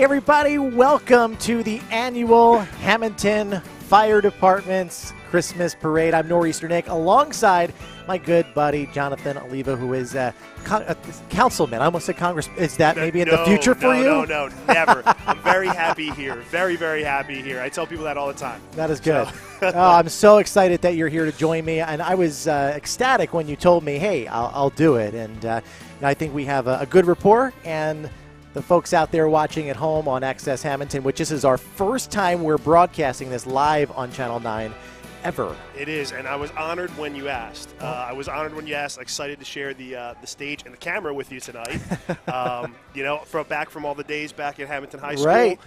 Hey everybody, welcome to the annual Hammonton Fire Department's Christmas Parade. I'm Nor'easter Nick alongside my good buddy Jonathan Oliva, who is a councilman. I almost said Congress. Is that maybe in the future for you? No, never. I'm very happy here. Very, very happy here. I tell people that all the time. That is good. I'm so excited that you're here to join me, and I was ecstatic when you told me, hey, I'll do it. And I think we have a good rapport, and the folks out there watching at home on Access Hammonton, which this is our first time we're broadcasting this live on Channel 9 ever. It is, and I was honored when you asked. Excited to share the stage and the camera with you tonight. From all the days back at Hammonton High School, right.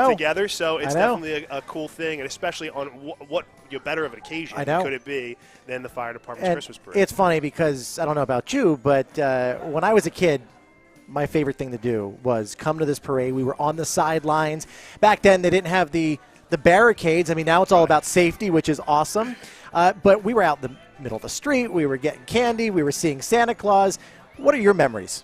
Together. So it's definitely a cool thing, and especially on what better of an occasion could it be than the fire department's Christmas parade. It's funny because I don't know about you, but when I was a kid, my favorite thing to do was come to this parade. We were on the sidelines. Back then, they didn't have the barricades. I mean, now it's all about safety, which is awesome. But we were out in the middle of the street. We were getting candy. We were seeing Santa Claus. What are your memories?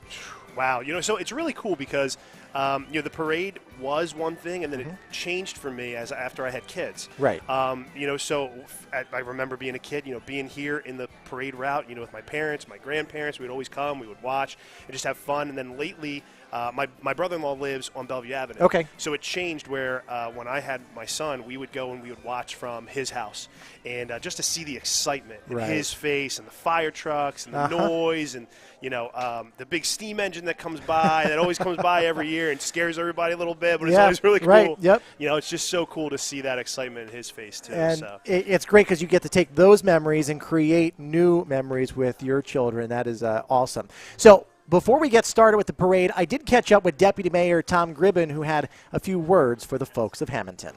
Wow. So it's really cool because, the parade was one thing, and then it changed for me after I had kids. Right. I remember being a kid, being here in the parade route, with my parents, my grandparents. We would always come. We would watch and just have fun. And then lately, my brother-in-law lives on Bellevue Avenue. Okay. So it changed where when I had my son, we would go and we would watch from his house. And just to see the excitement in his face and the fire trucks and the noise and, the big steam engine that comes by, that always comes by every year and scares everybody a little bit, but it's always really cool. Right. Yep. It's just so cool to see that excitement in his face, too. And it's great because you get to take those memories and create new memories with your children. That is awesome. So before we get started with the parade, I did catch up with Deputy Mayor Tom Gribben, who had a few words for the folks of Hammonton.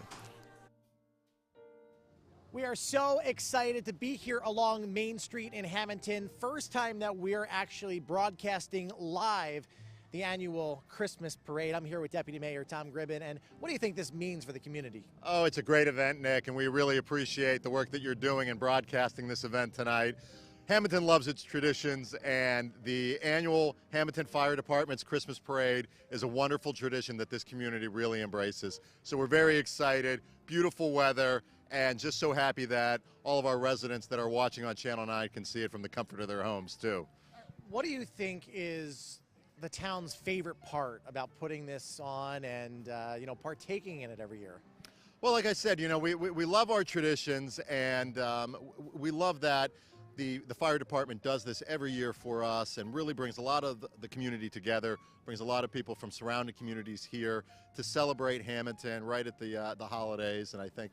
We are so excited to be here along Main Street in Hammonton. First time that we're actually broadcasting live the annual Christmas parade. I'm here with Deputy Mayor Tom Gribben, and what do you think this means for the community? Oh, it's a great event, Nick, and we really appreciate the work that you're doing in broadcasting this event tonight. Hammonton loves its traditions, and the annual Hammonton Fire Department's Christmas Parade is a wonderful tradition that this community really embraces. So we're very excited, beautiful weather, and just so happy that all of our residents that are watching on Channel 9 can see it from the comfort of their homes, too. What do you think is the town's favorite part about putting this on and, partaking in it every year? Well, like I said, we love our traditions, and we love that the fire department does this every year for us and really brings a lot of the community together, brings a lot of people from surrounding communities here to celebrate Hammonton right at the holidays. And I think,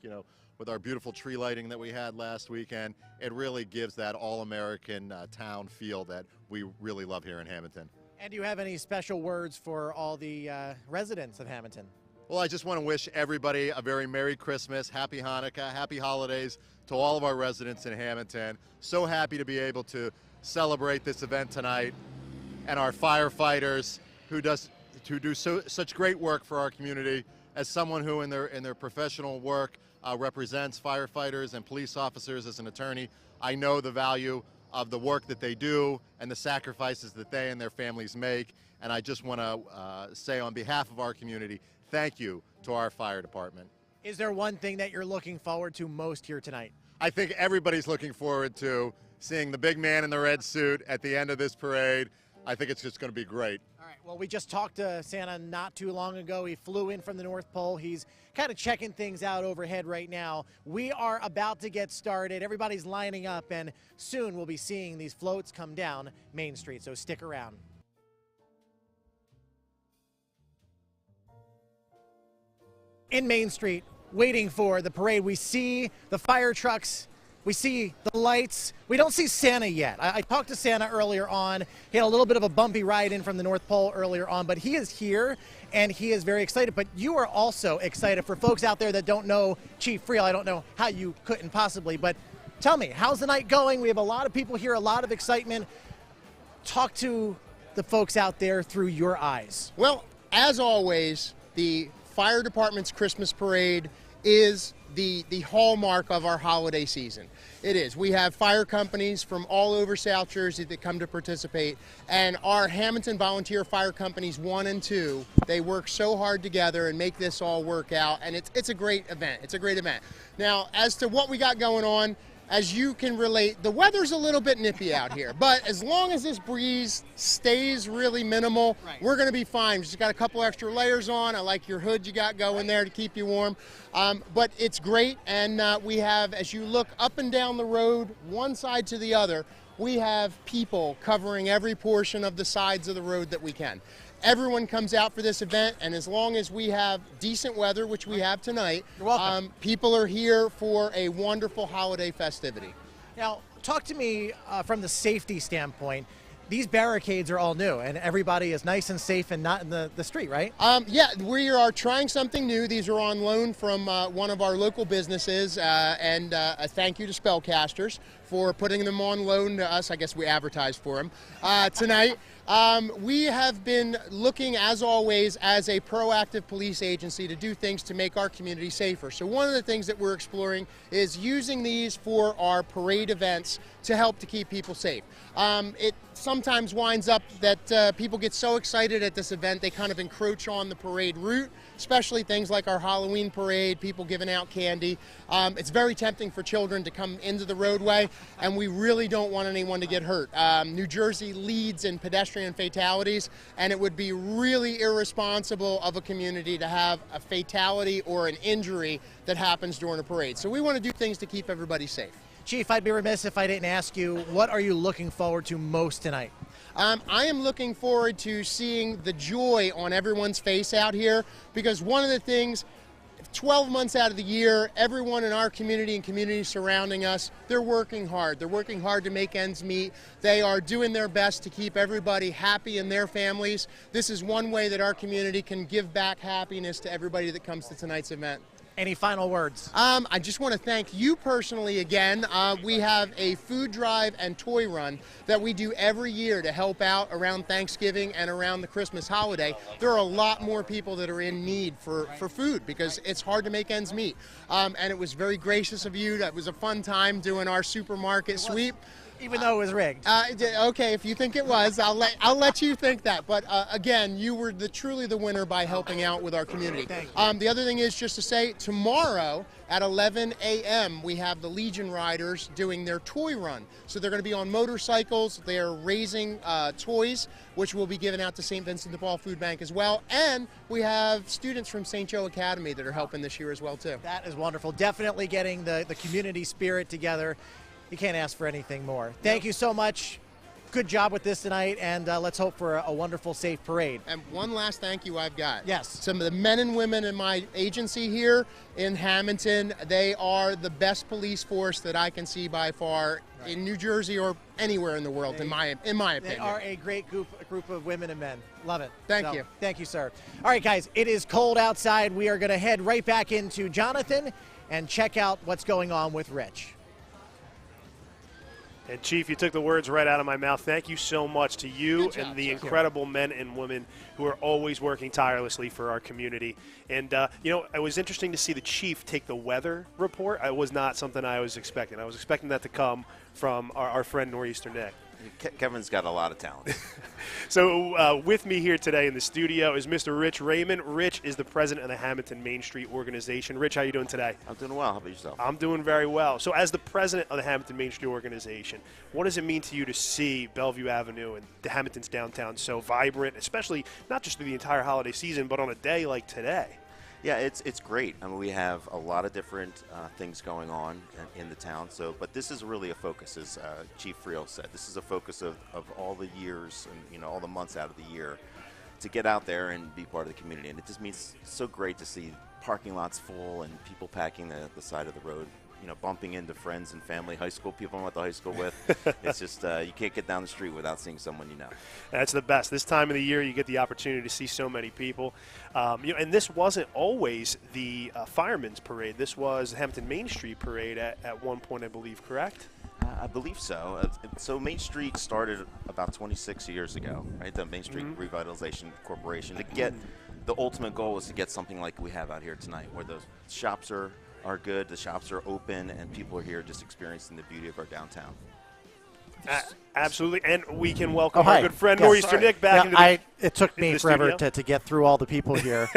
with our beautiful tree lighting that we had last weekend, it really gives that all-American town feel that we really love here in Hammonton. And do you have any special words for all the residents of Hammonton? Well, I just want to wish everybody a very Merry Christmas, Happy Hanukkah, Happy Holidays to all of our residents in Hammonton. So happy to be able to celebrate this event tonight, and our firefighters who do such great work for our community. As someone who in their professional work represents firefighters and police officers as an attorney, I know the value of the work that they do and the sacrifices that they and their families make. And I just want to say on behalf of our community, thank you to our fire department. Is there one thing that you're looking forward to most here tonight? I think everybody's looking forward to seeing the big man in the red suit at the end of this parade. I think it's just going to be great. All right, well, we just talked to Santa not too long ago. He flew in from the North Pole. He's kind of checking things out overhead right now. We are about to get started. Everybody's lining up, and soon we'll be seeing these floats come down Main Street, so stick around. In Main Street, waiting for the parade, we see the fire trucks. We see the lights. We don't see Santa yet. I talked to Santa earlier on. He had a little bit of a bumpy ride in from the North Pole earlier on, but he is here and he is very excited. But you are also excited. For folks out there that don't know Chief Friel, I don't know how you couldn't possibly, but tell me, how's the night going? We have a lot of people here, a lot of excitement. Talk to the folks out there through your eyes. Well, as always, the fire department's Christmas parade is the hallmark of our holiday season. It is. We have fire companies from all over South Jersey that come to participate, and our Hammonton Volunteer Fire Companies 1 and 2, they work so hard together and make this all work out, and it's a great event. It's a great event. Now, as to what we got going on, as you can relate, the weather's a little bit nippy out here, but as long as this breeze stays really minimal, we're going to be fine. Just got a couple extra layers on. I like your hood you got going there to keep you warm. But it's great, and we have, as you look up and down the road, one side to the other, we have people covering every portion of the sides of the road that we can. Everyone comes out for this event, and as long as we have decent weather, which we have tonight, people are here for a wonderful holiday festivity. Now, talk to me from the safety standpoint. These barricades are all new, and everybody is nice and safe and not in the street, right? Yeah, we are trying something new. These are on loan from one of our local businesses, and a thank you to Spellcasters for putting them on loan to us. I guess we advertised for them tonight. We have been looking, as always, as a proactive police agency to do things to make our community safer. So one of the things that we're exploring is using these for our parade events to help to keep people safe. It sometimes winds up that people get so excited at this event they kind of encroach on the parade route, especially things like our Halloween parade, people giving out candy. It's very tempting for children to come into the roadway, and we really don't want anyone to get hurt. New Jersey leads in pedestrian fatalities, and it would be really irresponsible of a community to have a fatality or an injury that happens during a parade. So we want to do things to keep everybody safe. Chief, I'd be remiss if I didn't ask you, what are you looking forward to most tonight? I am looking forward to seeing the joy on everyone's face out here, because one of the things, 12 months out of the year, everyone in our community and communities surrounding us, they're working hard. They're working hard to make ends meet. They are doing their best to keep everybody happy in their families. This is one way that our community can give back happiness to everybody that comes to tonight's event. Any final words? I just want to thank you personally again. We have a food drive and toy run that we do every year to help out around Thanksgiving and around the Christmas holiday. There are a lot more people that are in need for food because it's hard to make ends meet. And it was very gracious of you. That was a fun time doing our supermarket sweep. Even though it was rigged. Okay, if you think it was, I'll let you think that. But again, you were truly the winner by helping out with our community. Thank you. The other thing is just to say, tomorrow at 11 a.m. we have the Legion Riders doing their toy run. So they're going to be on motorcycles. They're raising toys, which will be given out to St. Vincent de Paul Food Bank as well. And we have students from St. Joe Academy that are helping this year as well too. That is wonderful. Definitely getting the community spirit together. You can't ask for anything more. Thank you so much. Good job with this tonight, and let's hope for a wonderful, safe parade. And one last thank you I've got. Yes. Some of the men and women in my agency here in Hammonton, they are the best police force that I can see by far in New Jersey or anywhere in the world, in my opinion. They are a great group of women and men. Love it. Thank you. Thank you, sir. All right, guys, it is cold outside. We are going to head right back into Jonathan and check out what's going on with Rich. And, Chief, you took the words right out of my mouth. Thank you so much to you and the incredible men and women who are always working tirelessly for our community. And, it was interesting to see the Chief take the weather report. It was not something I was expecting. I was expecting that to come from our friend Nor'easter Nick. Kevin's got a lot of talent. So with me here today in the studio is Mr. Rich Raymond. Rich is the president of the Hammonton Main Street organization. Rich, how you doing today? I'm doing well. How about yourself? I'm doing very well. So as the president of the Hammonton Main Street organization, what does it mean to you to see Bellevue Avenue and the Hammonton's downtown so vibrant, especially not just through the entire holiday season, but on a day like today? Yeah, it's great. I mean, we have a lot of different things going on in the town. But this is really a focus, as Chief Friel said. This is a focus of all the years and all the months out of the year to get out there and be part of the community. And it just means so great to see parking lots full and people packing the side of the road. Bumping into friends and family, high school people I went to high school with. It's just you can't get down the street without seeing someone you know. That's the best. This time of the year, you get the opportunity to see so many people. And this wasn't always the Fireman's Parade. This was the Hammonton Main Street Parade at one point, I believe, correct? I believe so. So Main Street started about 26 years ago, right? The Main Street Revitalization Corporation. The ultimate goal was to get something like we have out here tonight, where the shops are are good. The shops are open, and people are here just experiencing the beauty of our downtown. Absolutely, and we can welcome hi. our good friend Yes. Nor'easter Nick back into the it took me the forever studio. to get through all the people here.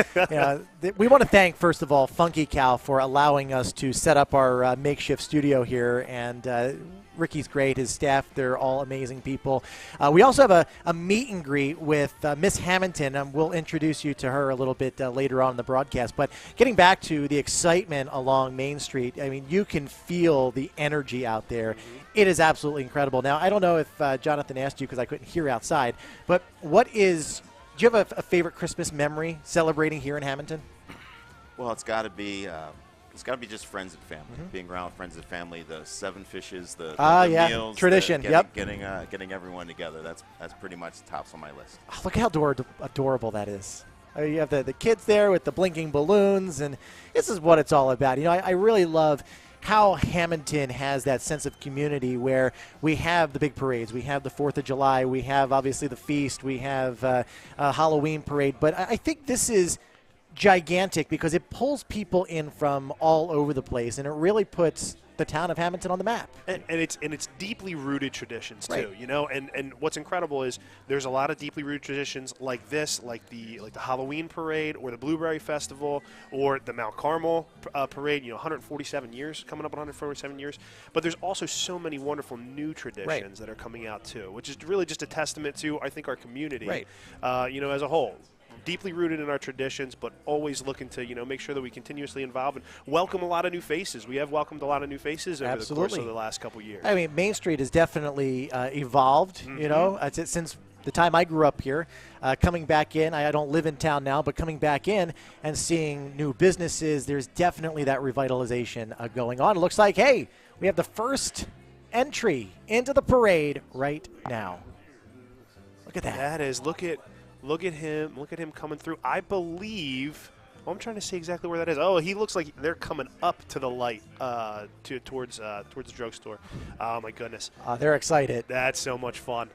We want to thank, first of all, Funky Cow for allowing us to set up our makeshift studio here, and Ricky's great, his staff, they're all amazing people. We also have a meet and greet with Miss Hammonton, and we'll introduce you to her a little bit later on in the broadcast. But getting back to the excitement along Main Street, I mean, you can feel the energy out there. Mm-hmm. It is absolutely incredible. Now, I don't know if Jonathan asked you because I couldn't hear outside, but do you have a favorite Christmas memory celebrating here in Hammonton? Well, it's got to be just friends and family. Being around friends and family, the 7 fishes, the meals, tradition. Getting everyone together. That's pretty much tops on my list. Oh, look how adorable that is. You have the kids there with the blinking balloons, and this is what it's all about. You know, I really love how Hammonton has that sense of community where we have the big parades, we have the 4th of July, we have obviously the feast, we have a Halloween parade, but I think this is gigantic because it pulls people in from all over the place, and it really puts the town of Hammonton on the map. And it's deeply rooted traditions too, Right. you know. And what's incredible is there's a lot of deeply rooted traditions like this, like the Halloween parade or the Blueberry Festival or the Mount Carmel parade. You know, 147 years, coming up on 147 years. But there's also so many wonderful new traditions that are coming out too, which is really just a testament to, I think, our community, you know, as a whole. Deeply rooted in our traditions, but always looking to, you know, make sure that we continuously involve and welcome a lot of new faces. We have welcomed a lot of new faces over the course of the last couple years. I mean, Main Street has definitely evolved, you know, since the time I grew up here. Coming back in, I don't live in town now, but coming back in and seeing new businesses, there's definitely that revitalization going on. It looks like, hey, we have the first entry into the parade right now. Look at that. That is, look at him coming through. I believe, I'm trying to see exactly where that is. Oh, he looks like they're coming up to the light towards the drugstore. Oh, my goodness. They're excited. That's so much fun.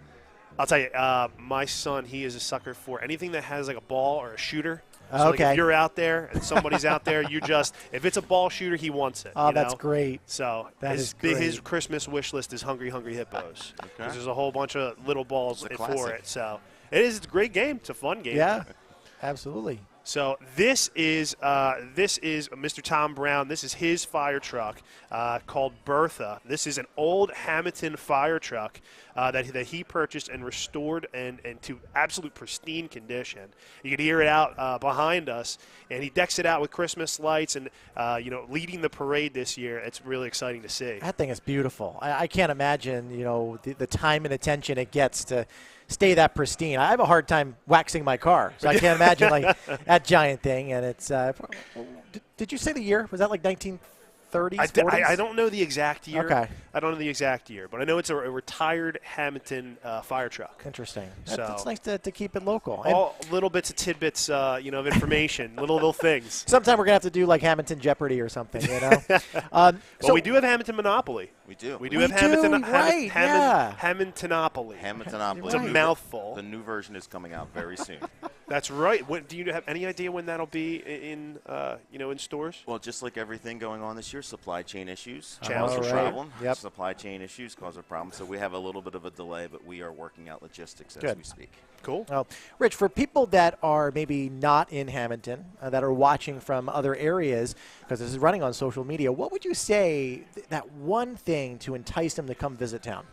I'll tell you, my son, he is a sucker for anything that has like a ball or a shooter. So like if you're out there and somebody's out there, if it's a ball shooter, he wants it. Oh, that's great. So his Christmas wish list is Hungry Hungry Hippos. Because there's a whole bunch of little balls for it. So it's a great game. It's a fun game. Yeah, absolutely. So this is Mr. Tom Brown. This is his fire truck called Bertha. This is an old Hammonton fire truck that he purchased and restored and to absolute pristine condition. You can hear it out behind us, and he decks it out with Christmas lights and leading the parade this year. It's really exciting to see. That thing is beautiful. I can't imagine the time and attention it gets to stay that pristine. I have a hard time waxing my car, so I can't imagine like that giant thing. And it's did you say the year? Was that like 1930s? 40s? I don't know the exact year. Okay. I don't know the exact year, but I know it's a retired Hammonton fire truck. Interesting. So It's nice to keep it local. All little bits of tidbits, of information, little things. Sometime we're gonna have to do like Hammonton Jeopardy or something, you know. Well, we do have Hammonton Monopoly. We do. We do have Hammonton. Right, Hammontonopoly. Hammontonopoly. It's a mouthful. The new version is coming out very soon. That's right. Do you have any idea when that'll be in stores? Well, just like everything going on this year, supply chain issues Challenge cause a right. problem. Yep. Supply chain issues cause a problem. So we have a little bit of a delay, but we are working out logistics as Good. we speak. Cool. Well, Rich, for people that are maybe not in Hammonton, that are watching from other areas, because this is running on social media, what would you say that one thing to entice them to come visit town?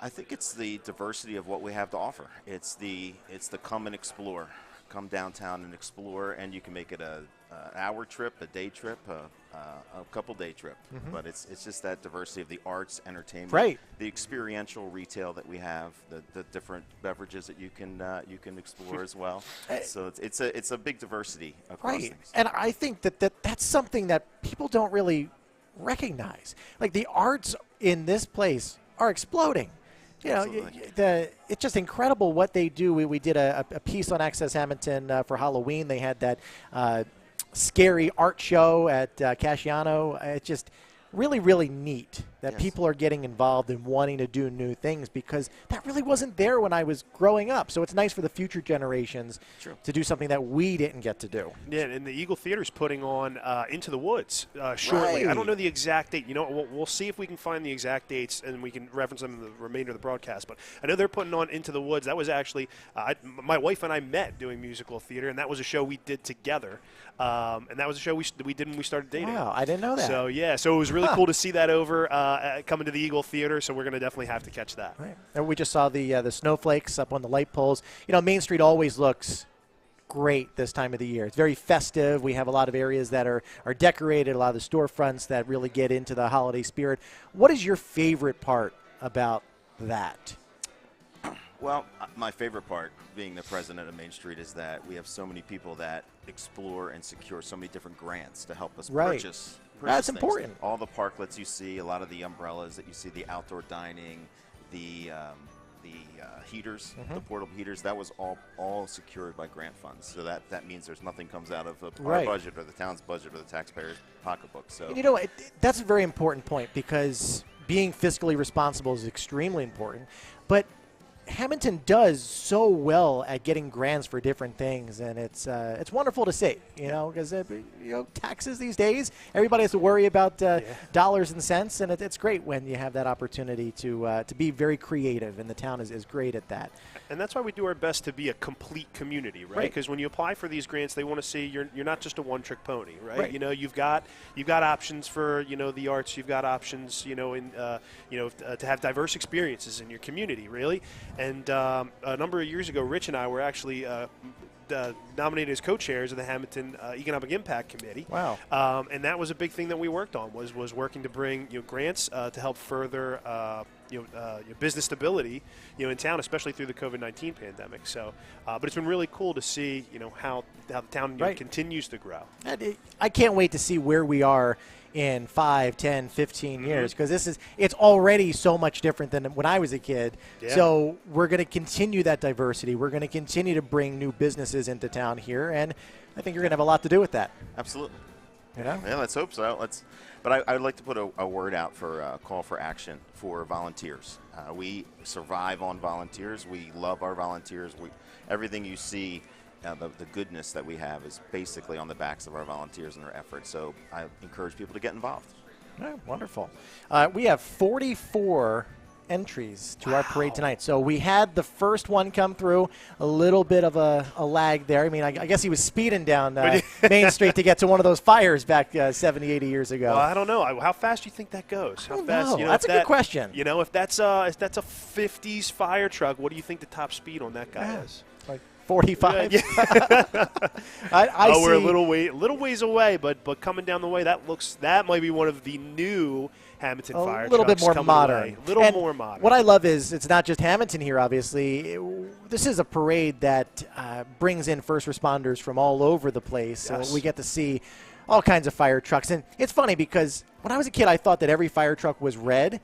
I think it's the diversity of what we have to offer. It's the come and explore. Come downtown and explore, and you can make it an hour trip, a day trip, a couple day trip. But it's just that diversity of the arts, entertainment, Right. the experiential retail that we have, the different beverages that you can explore as well. So it's a big diversity across Right. things. And I think that's something that people don't really recognize. Like the arts in this place are exploding. You know, Absolutely. it's just incredible what they do. We did a piece on Access Hammonton for Halloween. They had that scary art show at Casciano. really, really neat that Yes. people are getting involved and wanting to do new things, because that really wasn't there when I was growing up. So it's nice for the future generations True. to do something that we didn't get to do. Yeah, and the Eagle Theater is putting on Into the Woods shortly. I Right. don't know the exact date. You know, we'll see if we can find the exact dates, and we can reference them in the remainder of the broadcast. But I know they're putting on Into the Woods. That was actually my wife and I met doing musical theater, and that was a show we did together. And that was a show we did when we started dating. Wow, I didn't know that. So yeah, so it was really cool to see that over coming to the Eagle Theater. So we're going to definitely have to catch that. Right. And we just saw the snowflakes up on the light poles. You know, Main Street always looks great this time of the year. It's very festive. We have a lot of areas that are decorated, a lot of the storefronts that really get into the holiday spirit. What is your favorite part about that? Well, my favorite part, being the president of Main Street, is that we have so many people that explore and secure so many different grants to help us Right. purchase That's things. important. All the parklets you see, a lot of the umbrellas that you see, the outdoor dining, the heaters, the portable heaters, that was all secured by grant funds. So that means there's nothing comes out of our Right. budget or the town's budget or the taxpayer's pocketbook. So And you know, that's a very important point, because being fiscally responsible is extremely important. But Hammonton does so well at getting grants for different things, and it's wonderful to see, you know, because taxes these days, everybody has to worry about dollars and cents, and it's great when you have that opportunity to be very creative, and the town is great at that. And that's why we do our best to be a complete community, right? Right. Because when you apply for these grants, they want to see you're not just a one-trick pony, right? Right. You know, you've got options for the arts, you've got options, to have diverse experiences in your community, really. And a number of years ago, Rich and I were actually nominated as co-chairs of the Hammonton Economic Impact Committee. Wow. And that was a big thing that we worked on, was working to bring grants to help further business stability in town, especially through the COVID-19 pandemic. So, but it's been really cool to see how the town Right. continues to grow. And I can't wait to see where we are in 5, 10, 15 years, because it's already so much different than when I was a kid. Yeah. So we're going to continue that diversity. We're going to continue to bring new businesses into town here, and I think you're going to have a lot to do with that. absolutely. You know? Yeah, let's hope so. But I would like to put a word out for a call for action for volunteers. We survive on volunteers. We love our volunteers. Everything you see, the goodness that we have is basically on the backs of our volunteers and their efforts. So I encourage people to get involved. Oh, wonderful. We have 44 entries to our parade tonight. So we had the first one come through, a little bit of a lag there. I mean, I guess he was speeding down Main Street to get to one of those fires back 70, 80 years ago. Well, I don't know. How fast do you think that goes? How don't fast? know. That's a good question. If that's a 50s fire truck, what do you think the top speed on that guy is? Like 45? Yeah. I see. We're a little ways away, but coming down the way, that might be one of the new Hammonton fire trucks. A little bit more coming modern. away. A little And more modern. What I love is it's not just Hammonton here, obviously. This is a parade that brings in first responders from all over the place. Yes. So we get to see all kinds of fire trucks. And it's funny because when I was a kid, I thought that every fire truck was red.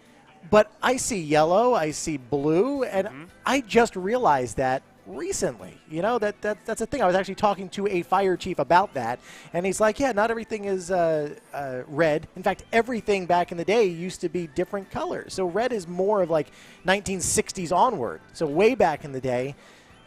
But I see yellow, I see blue, and I just realized that recently. That's a thing. I was actually talking to a fire chief about that, and he's like, yeah, not everything is red. In fact, everything back in the day used to be different colors. So red is more of like 1960s onward. So way back in the day,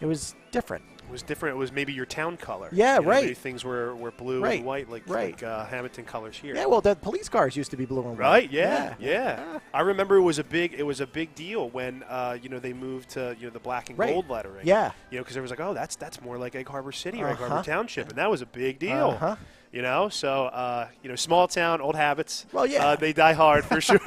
it was different. It was different. It was maybe your town color. Yeah, right. Maybe things were blue Right, and white, like Hammonton colors here. Yeah, well, the police cars used to be blue and white. Right. Yeah. I remember it was a big deal when they moved to the black and Right. gold lettering. Yeah. Because there was like, oh, that's more like Egg Harbor City or Egg Harbor Township, and that was a big deal. So small town, old habits. Well, yeah. They die hard for sure.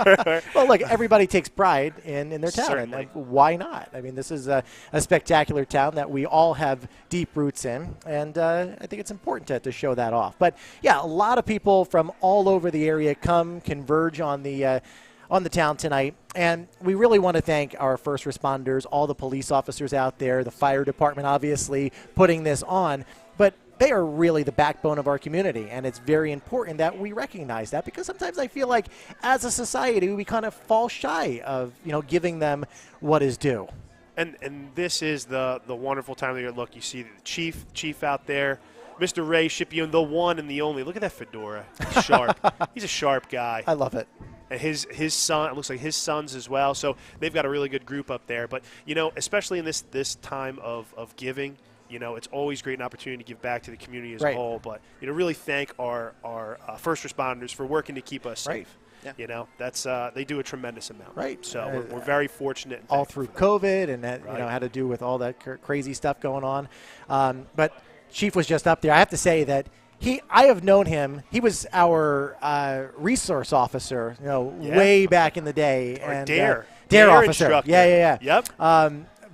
Well, look, everybody takes pride in their town. Certainly. And why not? I mean, this is a spectacular town that we all have deep roots in, and I think it's important to show that off. But, yeah, a lot of people from all over the area converge on the town tonight, and we really want to thank our first responders, all the police officers out there, the fire department, obviously, putting this on. But they are really the backbone of our community, and it's very important that we recognize that, because sometimes I feel like as a society we kind of fall shy of giving them what is due. And this is the wonderful time of the year. Look, you see the chief out there. Mr. Ray Shipion, the one and the only. Look at that fedora. He's sharp. He's a sharp guy. I love it. And his son, it looks like his sons as well. So they've got a really good group up there. But, especially in this time of giving, it's always great an opportunity to give back to the community as a whole. But, really thank our first responders for working to keep us safe. Yeah. That's they do a tremendous amount. Right. So we're very fortunate. And all through COVID and that, had to do with all that crazy stuff going on. But Chief was just up there. I have to say that I have known him. He was our resource officer, way back in the day. Or DARE officer. Instructor. Yeah. Yep.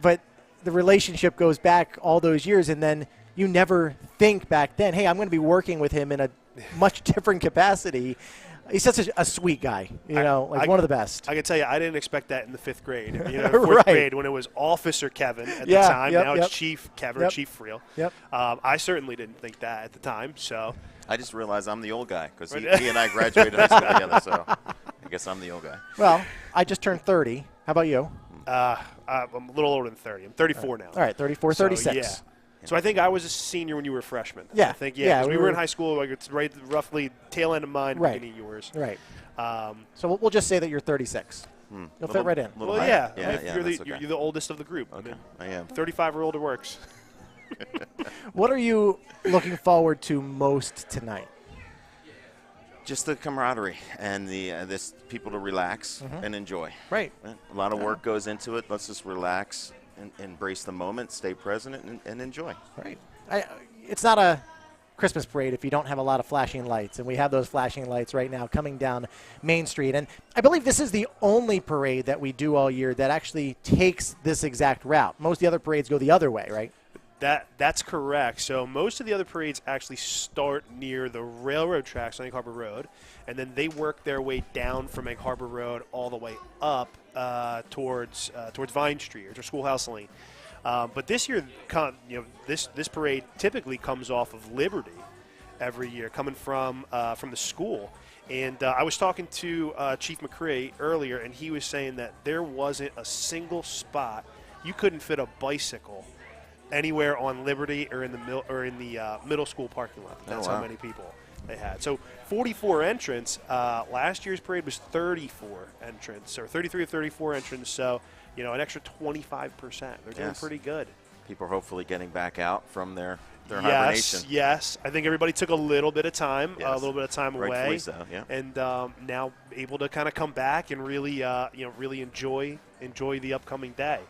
But the relationship goes back all those years, and then you never think back then, hey, I'm going to be working with him in a much different capacity. He's such a sweet guy, one of the best. I can tell you, I didn't expect that in the fifth grade. Fourth grade when it was Officer Kevin at the time. Now it's Chief Kevin or Chief Friel. Yep. I certainly didn't think that at the time. So I just realized I'm the old guy because he and I graduated high school together. So I guess I'm the old guy. Well, I just turned 30. How about you? I'm a little older than 30. I'm 34 now. All right, 34, 36. Yeah. So I think I was a senior when you were a freshman. Yeah. I think, because we were in high school, like it's right roughly tail end of mine, beginning of yours. Right. So we'll just say that you're 36. You'll fit right in. Well, you're the oldest of the group. Okay. I am. 35 or older works. What are you looking forward to most tonight? Just the camaraderie and this people to relax and enjoy. Right. A lot of work goes into it. Let's just relax and embrace the moment, stay present, and enjoy. Right. It's not a Christmas parade if you don't have a lot of flashing lights, and we have those flashing lights right now coming down Main Street. And I believe this is the only parade that we do all year that actually takes this exact route. Most of the other parades go the other way, right? That's correct. So most of the other parades actually start near the railroad tracks on Egg Harbor Road, and then they work their way down from Egg Harbor Road all the way up towards Vine Street or Schoolhouse Lane. But this year, this parade typically comes off of Liberty every year, coming from the school. And I was talking to Chief McCree earlier, and he was saying that there wasn't a single spot you couldn't fit a bicycle anywhere on Liberty or in the middle school parking lot. That's how many people they had. So 44 entrants. Last year's parade was 34 entrants, or 33 or 34 entrants. So an extra 25%. They're doing pretty good. People are hopefully getting back out from their hibernation. Yes. I think everybody took a little bit of time, away, rightfully so, yeah. And now able to kind of come back and really, really enjoy the upcoming day.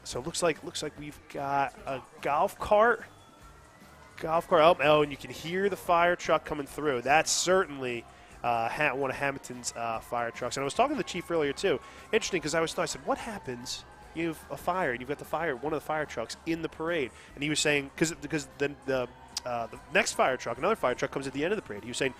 So it looks like we've got a golf cart. Oh, and you can hear the fire truck coming through. That's certainly one of Hammonton's fire trucks. And I was talking to the chief earlier too. Interesting, because I said, what happens? You have a fire, and you've got one of the fire trucks in the parade. And he was saying, because then the next fire truck, another fire truck, comes at the end of the parade. He was saying,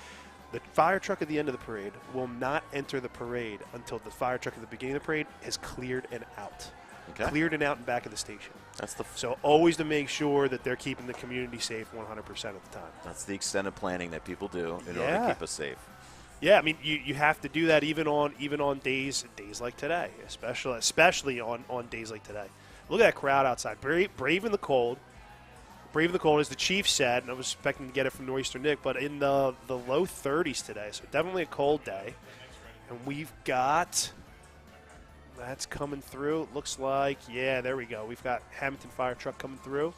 the fire truck at the end of the parade will not enter the parade until the fire truck at the beginning of the parade has cleared and out. Okay. Cleared and out and back of the station. So always to make sure that they're keeping the community safe 100% of the time. That's the extended planning that people do in order to keep us safe. Yeah, I mean you have to do that even on days like today, especially on days like today. Look at that crowd outside, brave in the cold. Brave in the cold, as the chief said, and I was expecting to get it from Nor'easter Nick, but in the low 30s today, so definitely a cold day. And we've got. That's coming through. Looks like, there we go. We've got Hammonton fire truck coming through.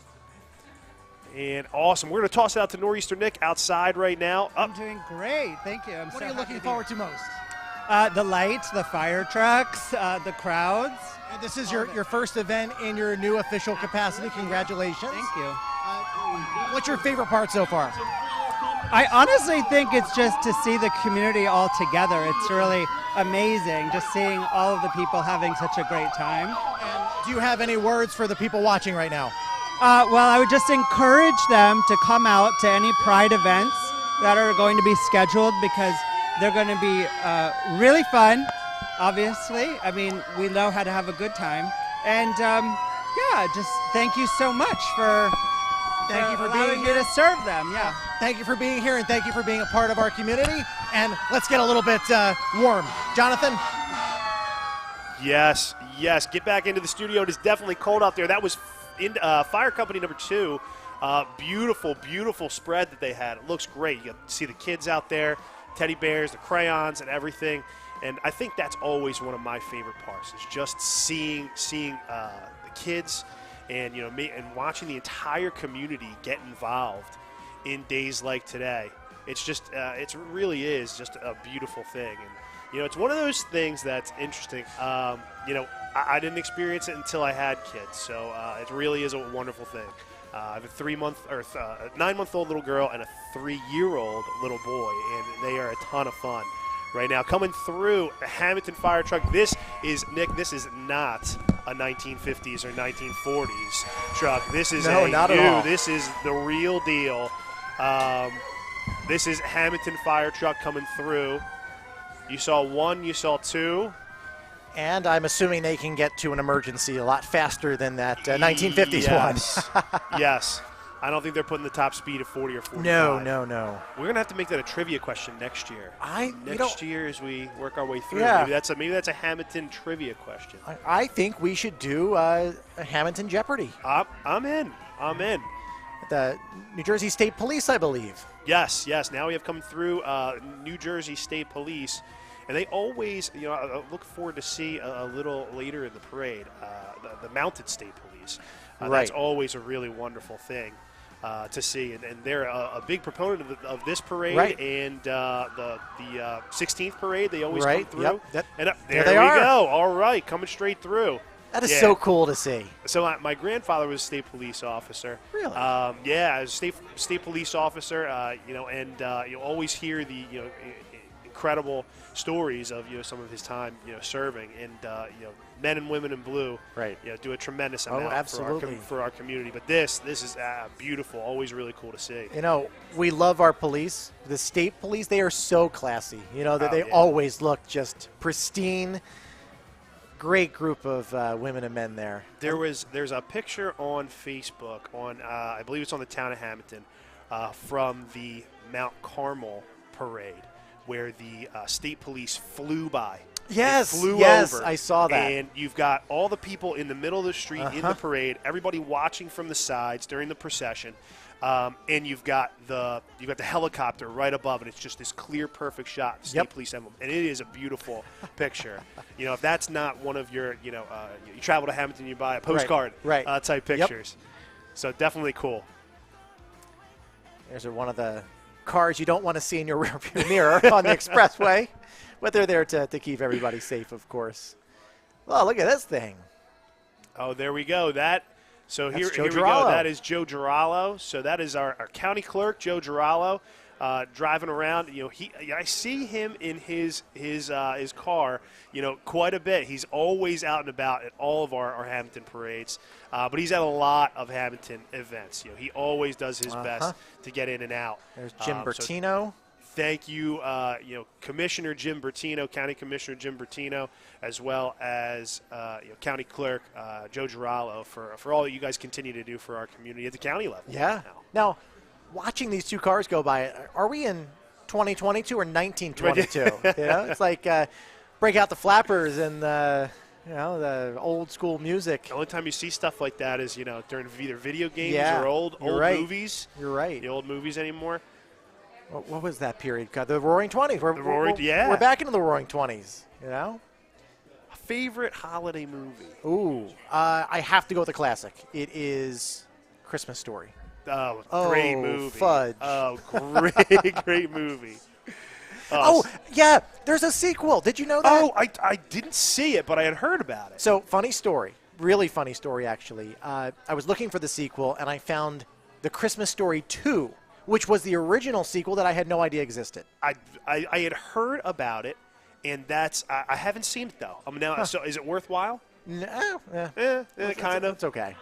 And awesome. We're going to toss it out to Nor'easter Nick outside right now. I'm doing great. Thank you. What are you looking forward to most? The lights, the fire trucks, the crowds. And this is your first event in your new official capacity. Congratulations. Thank you. What's your favorite part so far? I honestly think it's just to see the community all together. It's really amazing just seeing all of the people having such a great time. And do you have any words for the people watching right now? Well, I would just encourage them to come out to any Pride events that are going to be scheduled, because they're going to be really fun, obviously. I mean, we know how to have a good time. And, just thank you so much for... Thank you for being here to serve them. Yeah. Thank you for being here, and thank you for being a part of our community. And let's get a little bit warm. Jonathan? Yes. Get back into the studio. It is definitely cold out there. That was in Fire Company number 2. Beautiful, beautiful spread that they had. It looks great. You get to see the kids out there, teddy bears, the crayons, and everything. And I think that's always one of my favorite parts is just seeing the kids and and watching the entire community get involved in days like today. It's just it really is just a beautiful thing. And it's one of those things that's interesting. I didn't experience it until I had kids, so it really is a wonderful thing. I have a 9-month-old little girl and a 3-year-old little boy, and they are a ton of fun right now. Coming through the Hammonton fire truck, this is not a 1950s or 1940s truck. This is not at all. This is the real deal. This is Hammonton fire truck coming through. You saw one, you saw two. And I'm assuming they can get to an emergency a lot faster than that 1950s one. Yes. I don't think they're putting the top speed at 40 or 45. No. We're going to have to make that a trivia question next year. Next year as we work our way through. Yeah. Maybe that's a Hammonton trivia question. I think we should do a Hammonton Jeopardy. I'm in. The New Jersey State Police, I believe. Yes. Now we have come through New Jersey State Police. And they always, I look forward to see a little later in the parade, the Mounted State Police. Right. That's always a really wonderful thing to see. And they're a big proponent of this parade. Right. And the 16th parade, they always come through. Yep. And There we they are. go. All right, coming straight through. That is so cool to see. So my grandfather was a state police officer. Really? As a state police officer, and you always hear the, incredible stories of some of his time serving, and men and women in blue Right. Do a tremendous amount absolutely. for our community. But this is beautiful, always really cool to see. We love our police. The state police, they are so classy. They always look just pristine. Great group of women and men there. There's a picture on Facebook on I believe it's on the town of Hammonton from the Mount Carmel parade, where the state police flew by. Yes, They flew over, I saw that. And you've got all the people in the middle of the street in the parade, everybody watching from the sides during the procession, and you've got the helicopter right above, and it's just this clear, perfect shot, the state police emblem, and it is a beautiful picture. If that's not one of your, you travel to Hammonton, you buy a postcard type pictures. So definitely cool. There's one of the cars you don't want to see in your rearview mirror on the expressway, but they're there to keep everybody safe, of course. Oh, look at this thing. Oh, there we go. So here we go. That is Joe Girallo. So that is our county clerk, Joe Girallo, driving around. I see him in his car, quite a bit. He's always out and about at all of our Hammonton parades, but he's at a lot of Hammonton events. He always does his best to get in and out. There's Jim Bertino. Thank you, Commissioner Jim Bertino, County Commissioner Jim Bertino, as well as County Clerk Joe Girallo for all that you guys continue to do for our community at the county level. Yeah. Now, watching these two cars go by, are we in 2022 or 1922? It's like break out the flappers and the old school music. The only time you see stuff like that is during either video games or old movies. You're right. The old movies anymore. What was that period? The Roaring 20s. We're back into the Roaring 20s. Favorite holiday movie? Ooh, I have to go with the classic. It is Christmas Story. Oh, great movie. Fudge. Oh, great movie. Yeah, there's a sequel. Did you know that? Oh, I didn't see it, but I had heard about it. So, funny story. Really funny story, actually. I was looking for the sequel, and I found The Christmas Story 2, which was the original sequel that I had no idea existed. I had heard about it, and I haven't seen it, though. So is it worthwhile? No. Kind of. It's okay.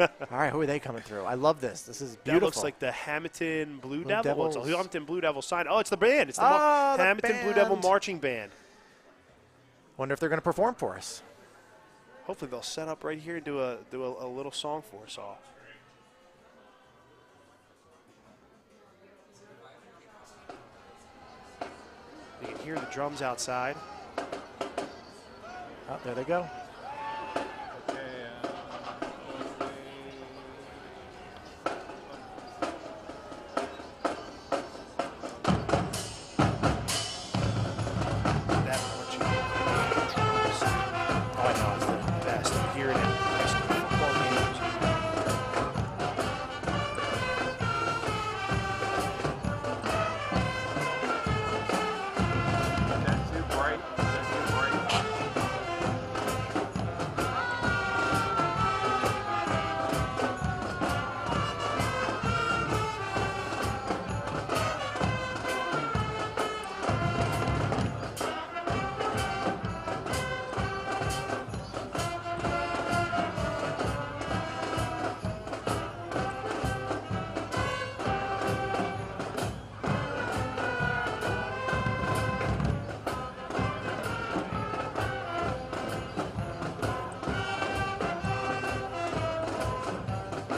All right, who are they coming through? I love this. This is beautiful. That looks like the Hammonton Blue Devils. It's a Hammonton Blue Devil sign. Oh, it's the band. It's the Hammonton Blue Devil Marching Band. Wonder if they're going to perform for us. Hopefully they'll set up right here and do a little song for us all. You can hear the drums outside. Oh, there they go.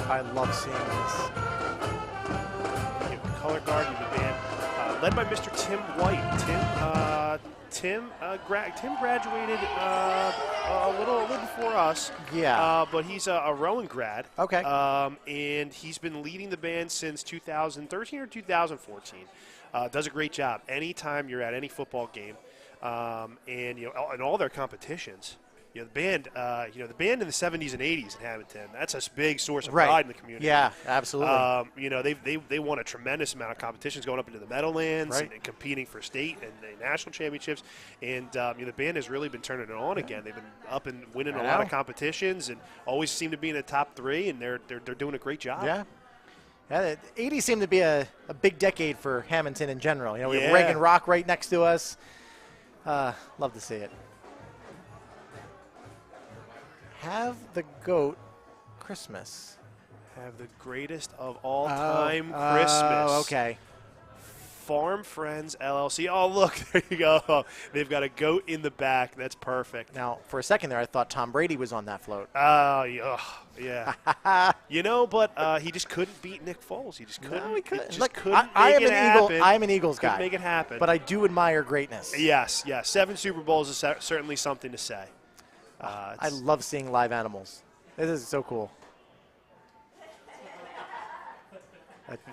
I love seeing this. You have the color guard, you have the band, led by Mr. Tim White. Tim graduated a little before us. Yeah. But he's a Rowan grad. Okay. And he's been leading the band since 2013 or 2014. Does a great job. Anytime you're at any football game, and in all their competitions. The band in the 70s and 80s in Hammonton, that's a big source of pride in the community. Yeah, absolutely. They won a tremendous amount of competitions going up into the Meadowlands and competing for state and national championships. And the band has really been turning it on again. They've been up and winning a lot of competitions and always seem to be in the top 3, and they're doing a great job. Yeah. Yeah, the 80s seemed to be a big decade for Hammonton in general. We have Reagan Rock right next to us. Love to see it. Have the goat Christmas. Have the greatest of all time Christmas. Oh, okay. Farm Friends LLC. Oh, look, there you go. They've got a goat in the back. That's perfect. Now, for a second there, I thought Tom Brady was on that float. Oh, yeah. But he just couldn't beat Nick Foles. He just couldn't. No, he couldn't. Just Look, couldn't I am make it happen. I am an Eagles guy. Couldn't make it happen. But I do admire greatness. Yes. 7 Super Bowls is certainly something to say. I love seeing live animals. This is so cool.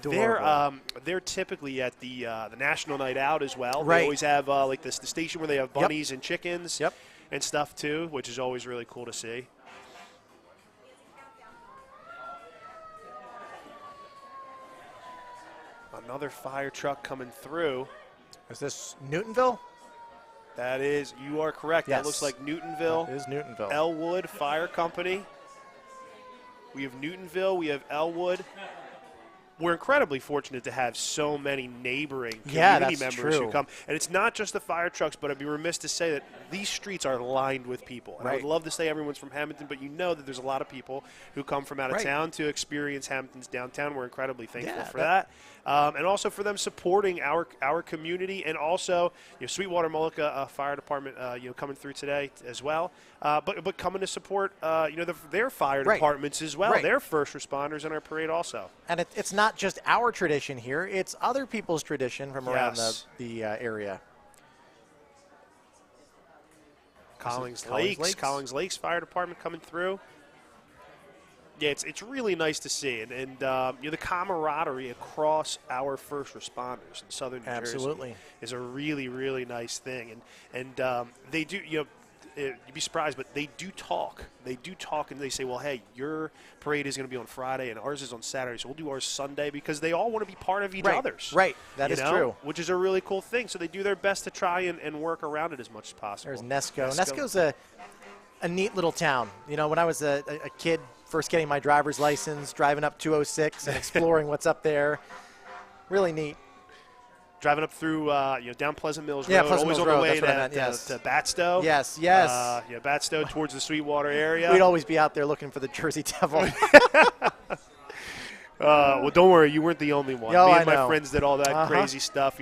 They're typically at the National Night Out as well. Right. They always have like the station where they have bunnies and chickens Yep. and stuff too, which is always really cool to see. Another fire truck coming through. Is this Newtonville? That is, you are correct. Yes. That looks like Newtonville. It is Newtonville. Elwood Fire Company. We have Newtonville. We have Elwood. We're incredibly fortunate to have so many neighboring community members who come. And it's not just the fire trucks, but I'd be remiss to say that these streets are lined with people. And I would love to say everyone's from Hammonton, but you know that there's a lot of people who come from out of town to experience Hammonton's downtown. We're incredibly thankful for that. And also for them supporting our community, and also Sweetwater Mullica Fire Department coming through today as well. But coming to support their fire departments as well. They're first responders in our parade also. And it's not just our tradition here; it's other people's tradition from around the area. Collings Lakes Fire Department coming through. Yeah, it's really nice to see, and the camaraderie across our first responders in Southern New Jersey is a really, really nice thing, and they do you'd be surprised, but they do talk. They do talk, and they say, well, hey, your parade is going to be on Friday, and ours is on Saturday, so we'll do ours Sunday, because they all want to be part of each other's. Right, that is true. Which is a really cool thing. So they do their best to try and work around it as much as possible. There's Nesco. Nesco's a neat little town. When I was a kid, first getting my driver's license, driving up 206 and exploring what's up there, really neat. Driving up through, down Pleasant Mills Road, always Mills on Road, the way to Batstow. Yes. Batstow towards the Sweetwater area. We'd always be out there looking for the Jersey Devil. Well, don't worry, you weren't the only one. No, Me and I my know. friends did all that crazy stuff.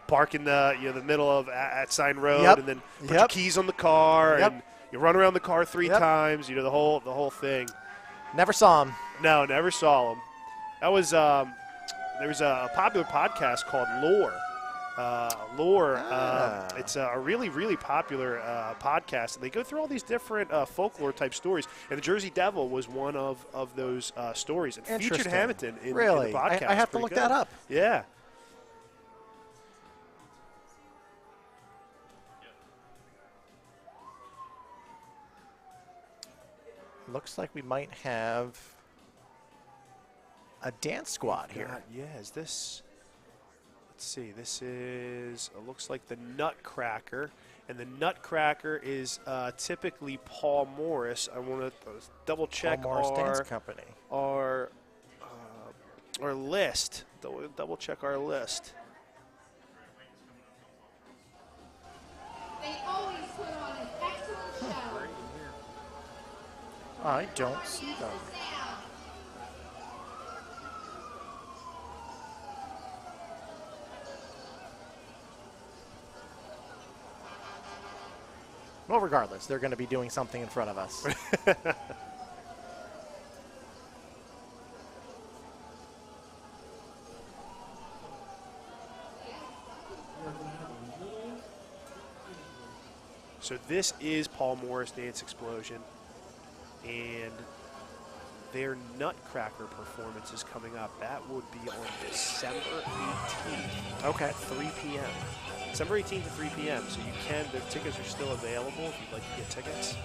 Park in the middle of at Sign Road, and then put your keys on the car, and you run around the car 3 times. The whole thing. Never saw him. No, never saw him. That was there was a popular podcast called Lore. It's a really, really popular podcast. And they go through all these different folklore type stories. And the Jersey Devil was one of those stories. And featured Hammonton in the podcast. I have to look that up. Yeah. Looks like we might have a dance squad here. Yeah, is this... Let's see. This is looks like the Nutcracker, and the Nutcracker is typically Paul Morris. I want to double check Paul Morris Dance Company. Our list. Double check our list. They always put on an excellent show. I don't see them. Well, regardless, they're going to be doing something in front of us. So this is Paul Morris Dance Explosion, and their Nutcracker performance is coming up. That would be on December 18th. Okay. At 3 p.m. December 18th at 3 p.m. So the tickets are still available if you'd like to get tickets.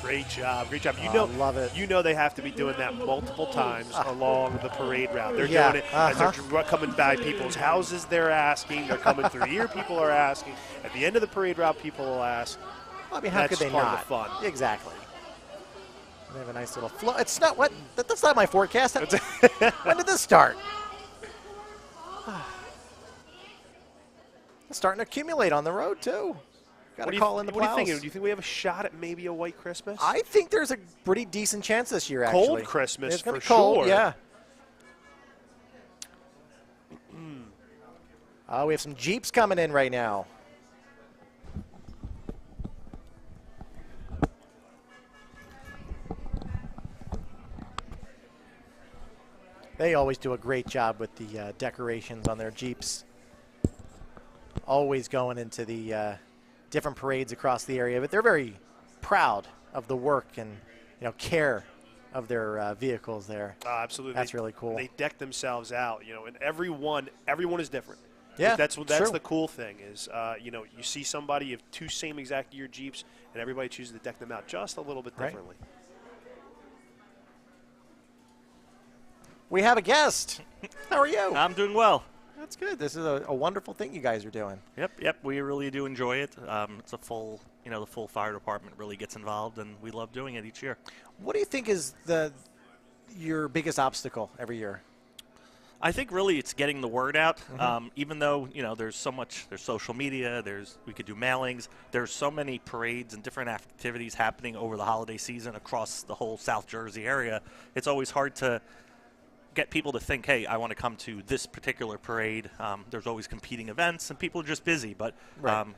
Great job, great job. Love it. You know they have to be doing that multiple times along the parade route. They're Yeah, doing it as they're coming by people's houses. They're asking. They're coming through here. People are asking. At the end of the parade route, people will ask. I mean, how That's could they part not? of the fun. Exactly. They have a nice little flow. It's not what. That's not my forecast. When did this start? It's starting to accumulate on the road too. Got to call in the What are you plows. thinking? Do you think we have a shot at maybe a white Christmas? I think there's a pretty decent chance this year. Actually, Cold Christmas it's gonna for be cold, sure. Yeah. We have some Jeeps coming in right now. They always do a great job with the decorations on their Jeeps. Always going into the different parades across the area, but they're very proud of the work and care of their vehicles there. Absolutely. That's really cool. They deck themselves out, and everyone is different. Yeah, that's true. the cool thing is, you see somebody, you have two same exact year Jeeps, and everybody chooses to deck them out just a little bit differently. We have a guest. How are you? I'm doing well. That's good. This is a wonderful thing you guys are doing. Yep. We really do enjoy it. It's a full, the full fire department really gets involved, and we love doing it each year. What do you think is your biggest obstacle every year? I think really it's getting the word out. Even though there's social media. We could do mailings. There's so many parades and different activities happening over the holiday season across the whole South Jersey area. It's always hard to get people to think, hey, I want to come to this particular parade. There's always competing events, and people are just busy. But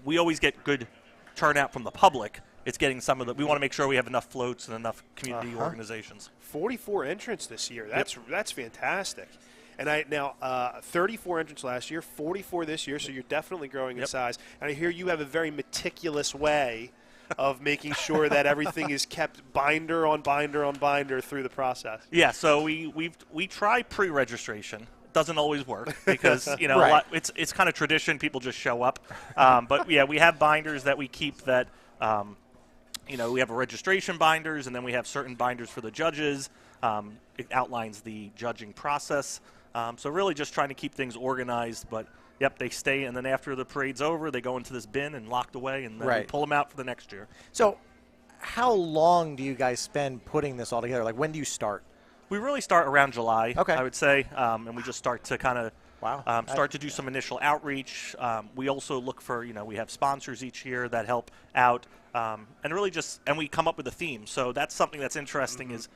we always get good turnout from the public. It's getting some of the. We want to make sure we have enough floats and enough community organizations. 44 entrants this year. That's fantastic. And 34 entrants last year, 44 this year. So you're definitely growing in size. And I hear you have a very meticulous way of making sure that everything is kept binder on binder on binder through the process. Yeah, so we try pre-registration. It doesn't always work because it's kind of tradition. People just show up. But yeah, we have binders that we keep that. We have a registration binders, and then we have certain binders for the judges. It outlines the judging process. So really just trying to keep things organized, but. Yep, they stay, and then after the parade's over, they go into this bin and locked away, and then we pull them out for the next year. So how long do you guys spend putting this all together? Like, when do you start? We really start around July, I would say, and we just start to kind of start to do some initial outreach. We also look for, we have sponsors each year that help out, and really and we come up with a theme. So that's something that's interesting is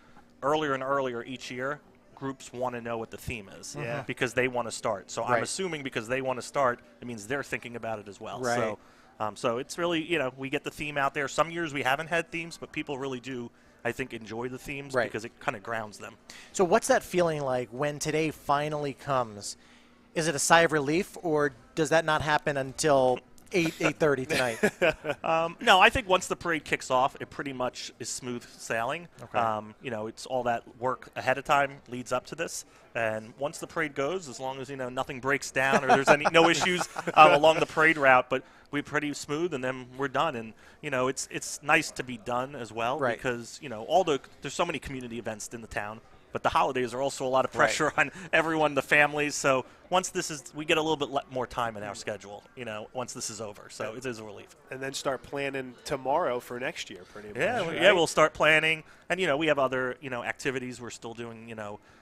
earlier and earlier each year, groups want to know what the theme is because they want to start. So I'm assuming because they want to start, it means they're thinking about it as well. Right. So it's really, we get the theme out there. Some years we haven't had themes, but people really do, I think, enjoy the themes because it kind of grounds them. So what's that feeling like when today finally comes? Is it a sigh of relief, or does that not happen until 8:30 tonight? No, I think once the parade kicks off, it pretty much is smooth sailing. Okay. It's all that work ahead of time leads up to this. And once the parade goes, as long as, nothing breaks down or there's no issues along the parade route, but we're pretty smooth, and then we're done. And, it's nice to be done as well because, there's so many community events in the town. But the holidays are also a lot of pressure on everyone, the families. So once we get a little bit more time in our schedule, once this is over. So it is a relief. And then start planning tomorrow for next year, pretty much. Yeah, right? We'll start planning. And, we have other, activities. We're still doing,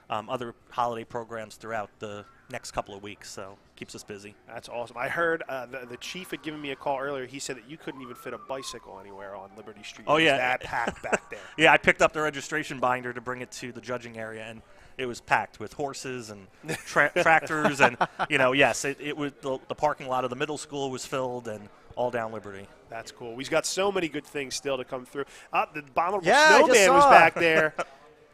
other holiday programs throughout the next couple of weeks. So keeps us busy. That's awesome. I heard the chief had given me a call earlier. He said that you couldn't even fit a bicycle anywhere on Liberty Street. Oh, yeah. That packed back there. Yeah, I picked up the registration binder to bring it to the judging area, and it was packed with horses and tractors. And, yes, it was the parking lot of the middle school was filled and all down Liberty. That's cool. We've got so many good things still to come through. The Abominable Yeah, I just Snowman was saw. back there.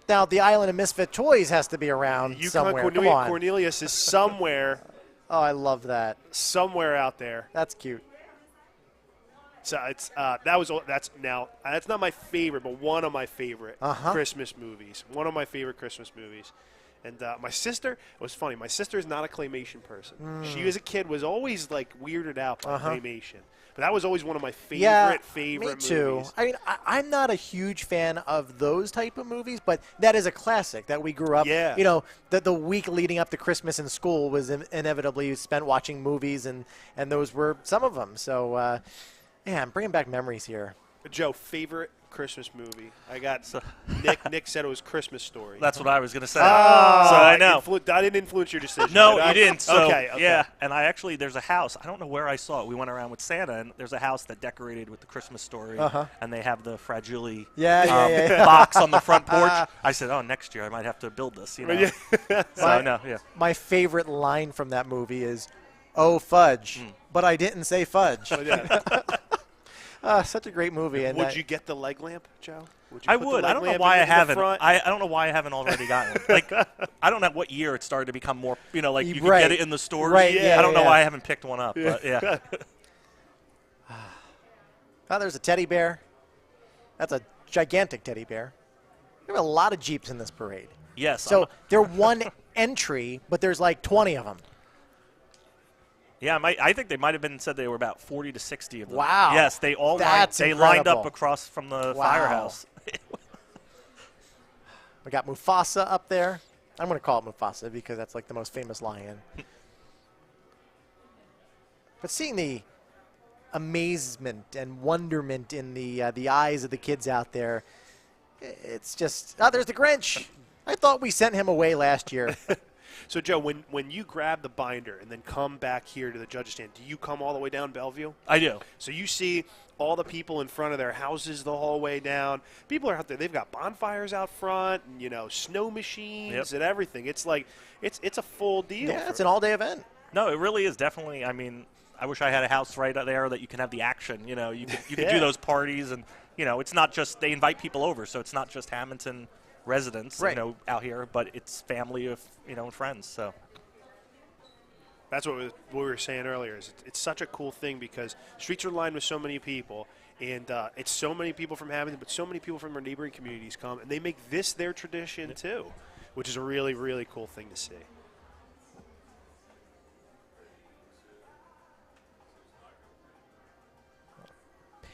Now, the Island of Misfit Toys has to be around somewhere. Come on. Cornelius is somewhere. Oh, I love that. Somewhere out there. That's cute. So it's that's not my favorite, but one of my favorite Christmas movies. One of my favorite Christmas movies. And my sister, it was funny. My sister is not a claymation person. She, as a kid, was always like weirded out by claymation. But that was always one of my favorite me too. movies. I mean, I'm not a huge fan of those type of movies, but that is a classic that we grew up. Yeah. The week leading up to Christmas in school was inevitably spent watching movies, and those were some of them. So, I'm bringing back memories here. Joe, favorite Christmas movie? I got So- Nick said it was Christmas Story. That's what I was going to say. Oh, So I know. I didn't influence your decision. No, did I? you didn't. So, okay. yeah, and there's a house. I don't know where I saw it. We went around with Santa, and there's a house that decorated with the Christmas Story, and they have the fragile box on the front porch. I said, next year I might have to build this. My favorite line from that movie is, "Oh, fudge," but I didn't say fudge. Such a great movie. And would you get the leg lamp, Joe? I would. I don't know why I haven't. I don't know why I haven't already gotten it. Like, I don't know what year it started to become more. You can get it in the stores. Right, I don't know why I haven't picked one up. But yeah. Oh, there's a teddy bear. That's a gigantic teddy bear. There are a lot of Jeeps in this parade. Yes. So they're one entry, but there's like 20 of them. Yeah, I think they might have said they were about 40 to 60 of them. Wow. Yes, they all That's lined incredible. up across from the Wow. firehouse. We got Mufasa up there. I'm going to call it Mufasa because that's like the most famous lion. But seeing the amazement and wonderment in the eyes of the kids out there, it's just, there's the Grinch. I thought we sent him away last year. So, Joe, when you grab the binder and then come back here to the judge's stand, do you come all the way down Bellevue? I do. So you see all the people in front of their houses the whole way down. People are out there. They've got bonfires out front and, snow machines and everything. It's like it's a full deal. Yeah, it's an all-day event. No, it really is definitely. I mean, I wish I had a house right there that you can have the action. You could do those parties, and it's not just they invite people over, so it's not just Hammonton residents, out here, but it's family of and friends. So that's what we were saying earlier. Is it's such a cool thing because streets are lined with so many people, and it's so many people from Hammonton, but so many people from our neighboring communities come, and they make this their tradition too, which is a really, really cool thing to see.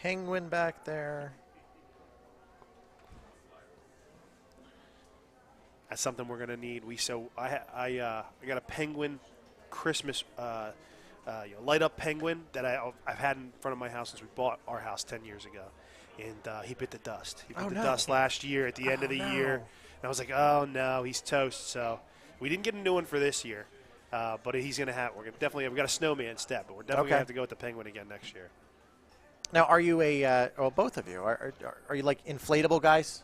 Penguin back there. That's something we're gonna need. I got a penguin Christmas light up penguin that I've had in front of my house since we bought our house 10 years ago, and he bit the dust. He bit the dust last year at the end of the year, and I was like, oh no, he's toast. So we didn't get a new one for this year, but he's gonna have. We've got a snowman instead, but we're definitely gonna have to go with the penguin again next year. Now, are you both of you, are you like inflatable guys?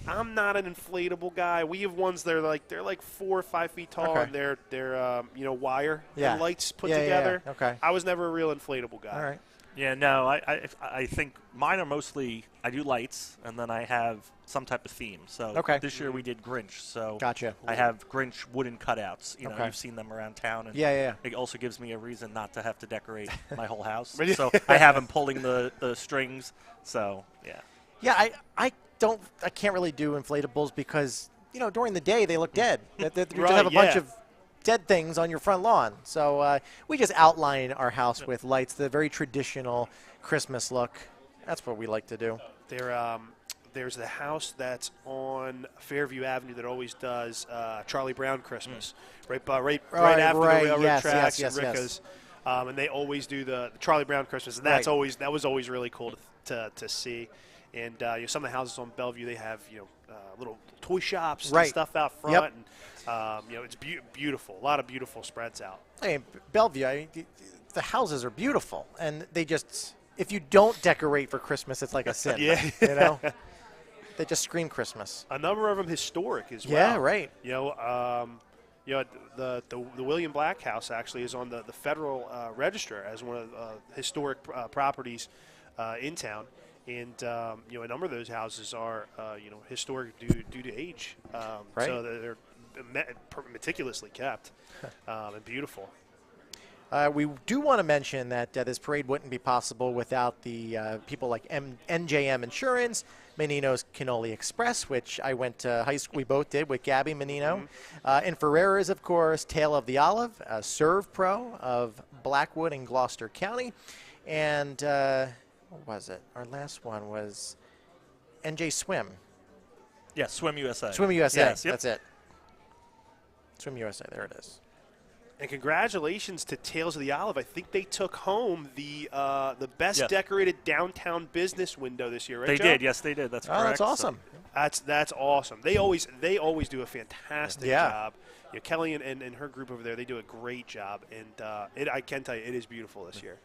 I'm not an inflatable guy. We have ones that are they're like 4 or 5 feet tall, and they're wire and lights put together. Yeah. Okay. I was never a real inflatable guy. All right. yeah, no, I think mine are mostly I do lights, and then I have some type of theme. So this year we did Grinch. So Gotcha. I have Grinch wooden cutouts. Okay. You've seen them around town. And Yeah. It also gives me a reason not to have to decorate my whole house. So I have them pulling the strings. So yeah. Yeah, I can't really do inflatables because during the day they look dead. You just have a bunch of dead things on your front lawn. So we just outline our house with lights, the very traditional Christmas look. That's what we like to do. there's the house that's on Fairview Avenue that always does Charlie Brown Christmas, right after the railroad tracks and Ricca's. And they always do the Charlie Brown Christmas, and that was always really cool to see. And some of the houses on Bellevue, they have little toy shops and stuff out front, and it's beautiful. A lot of beautiful spreads out. Hey, Bellevue, the houses are beautiful, and they just, if you don't decorate for Christmas, it's like a sin. They just scream Christmas. A number of them historic as well. Yeah, right. The William Black House actually is on the Federal Register as one of the historic properties in town, and a number of those houses are historic due to age. So they're meticulously kept and beautiful. We do want to mention that this parade wouldn't be possible without the people like NJM Insurance, Menino's Cannoli Express, which I went to high school. We both did with Gabby Menino. And Ferrera's, of course, Tale of the Olive, Serve Pro of Blackwood and Gloucester County. And what was it? Our last one was NJ Swim. Yeah, Swim USA. Swim USA. Yes, yep. That's it. Swim USA. There it is. And congratulations to Tales of the Olive. I think they took home the best decorated downtown business window this year, right, They Joe? did. Yes, they did. That's correct. That's awesome. That's awesome. They always do a fantastic job. Kelly and her group over there, they do a great job. And I can tell you, it is beautiful this year.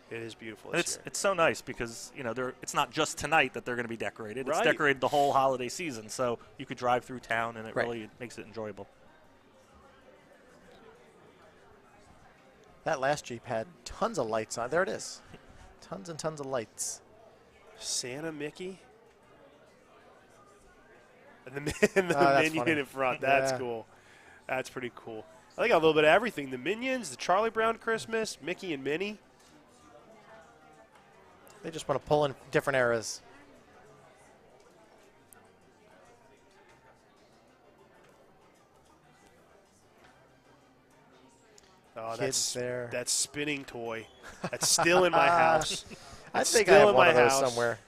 It is beautiful this year. It's so nice because it's not just tonight that they're going to be decorated. It's Right. decorated the whole holiday season, so you could drive through town, and it really makes it enjoyable. That last Jeep had tons of lights on. There it is. Tons and tons of lights. Santa Mickey. And the Minion funny. in front. That's cool. That's pretty cool. I think a little bit of everything. The Minions, the Charlie Brown Christmas, Mickey and Minnie. They just want to pull in different eras. Oh, Kids there. That spinning toy. That's still in my house. I It's think I still have in one my of those house. somewhere.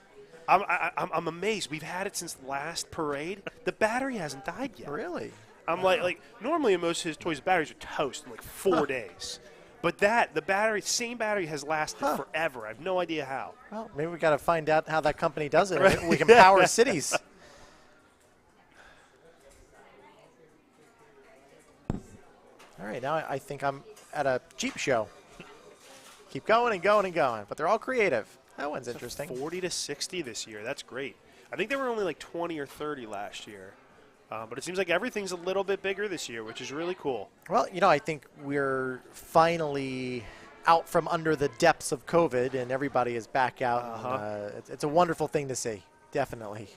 I'm amazed. We've had it since the last parade. The battery hasn't died yet. Really? I'm like normally in most of his toys, the batteries are toast in like 4 days. But the same battery has lasted forever. I have no idea how. Well, maybe we got to find out how that company does it. We can power cities. All right, now I think I'm at a Jeep show. Keep going and going and going, but they're all creative. That one's interesting. 40 to 60 this year. That's great. I think they were only like 20 or 30 last year. But it seems like everything's a little bit bigger this year, which is really cool. Well, I think we're finally out from under the depths of COVID, and everybody is back out. And, it's a wonderful thing to see, definitely.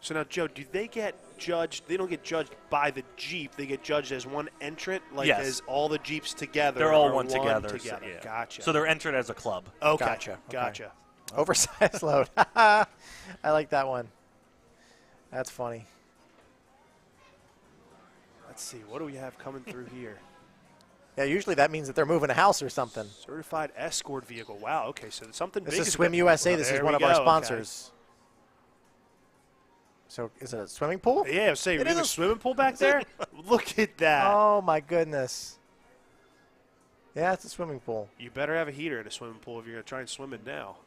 So now, Joe, do they get judged? They don't get judged by the Jeep. They get judged as one entrant, like as all the Jeeps together. They're all are one together. So, Gotcha. So they're entered as a club. Okay. Gotcha. Oversized load. I like that one. That's funny. Let's see. What do we have coming through here? Yeah, usually that means that they're moving a house or something. Certified escort vehicle. Wow. Okay, so something big. This is Swim USA. This is one of our sponsors. So is it a swimming pool? Yeah, I was saying, a swimming pool back there? Look at that. Oh, my goodness. Yeah, it's a swimming pool. You better have a heater in a swimming pool if you're going to try and swim it now.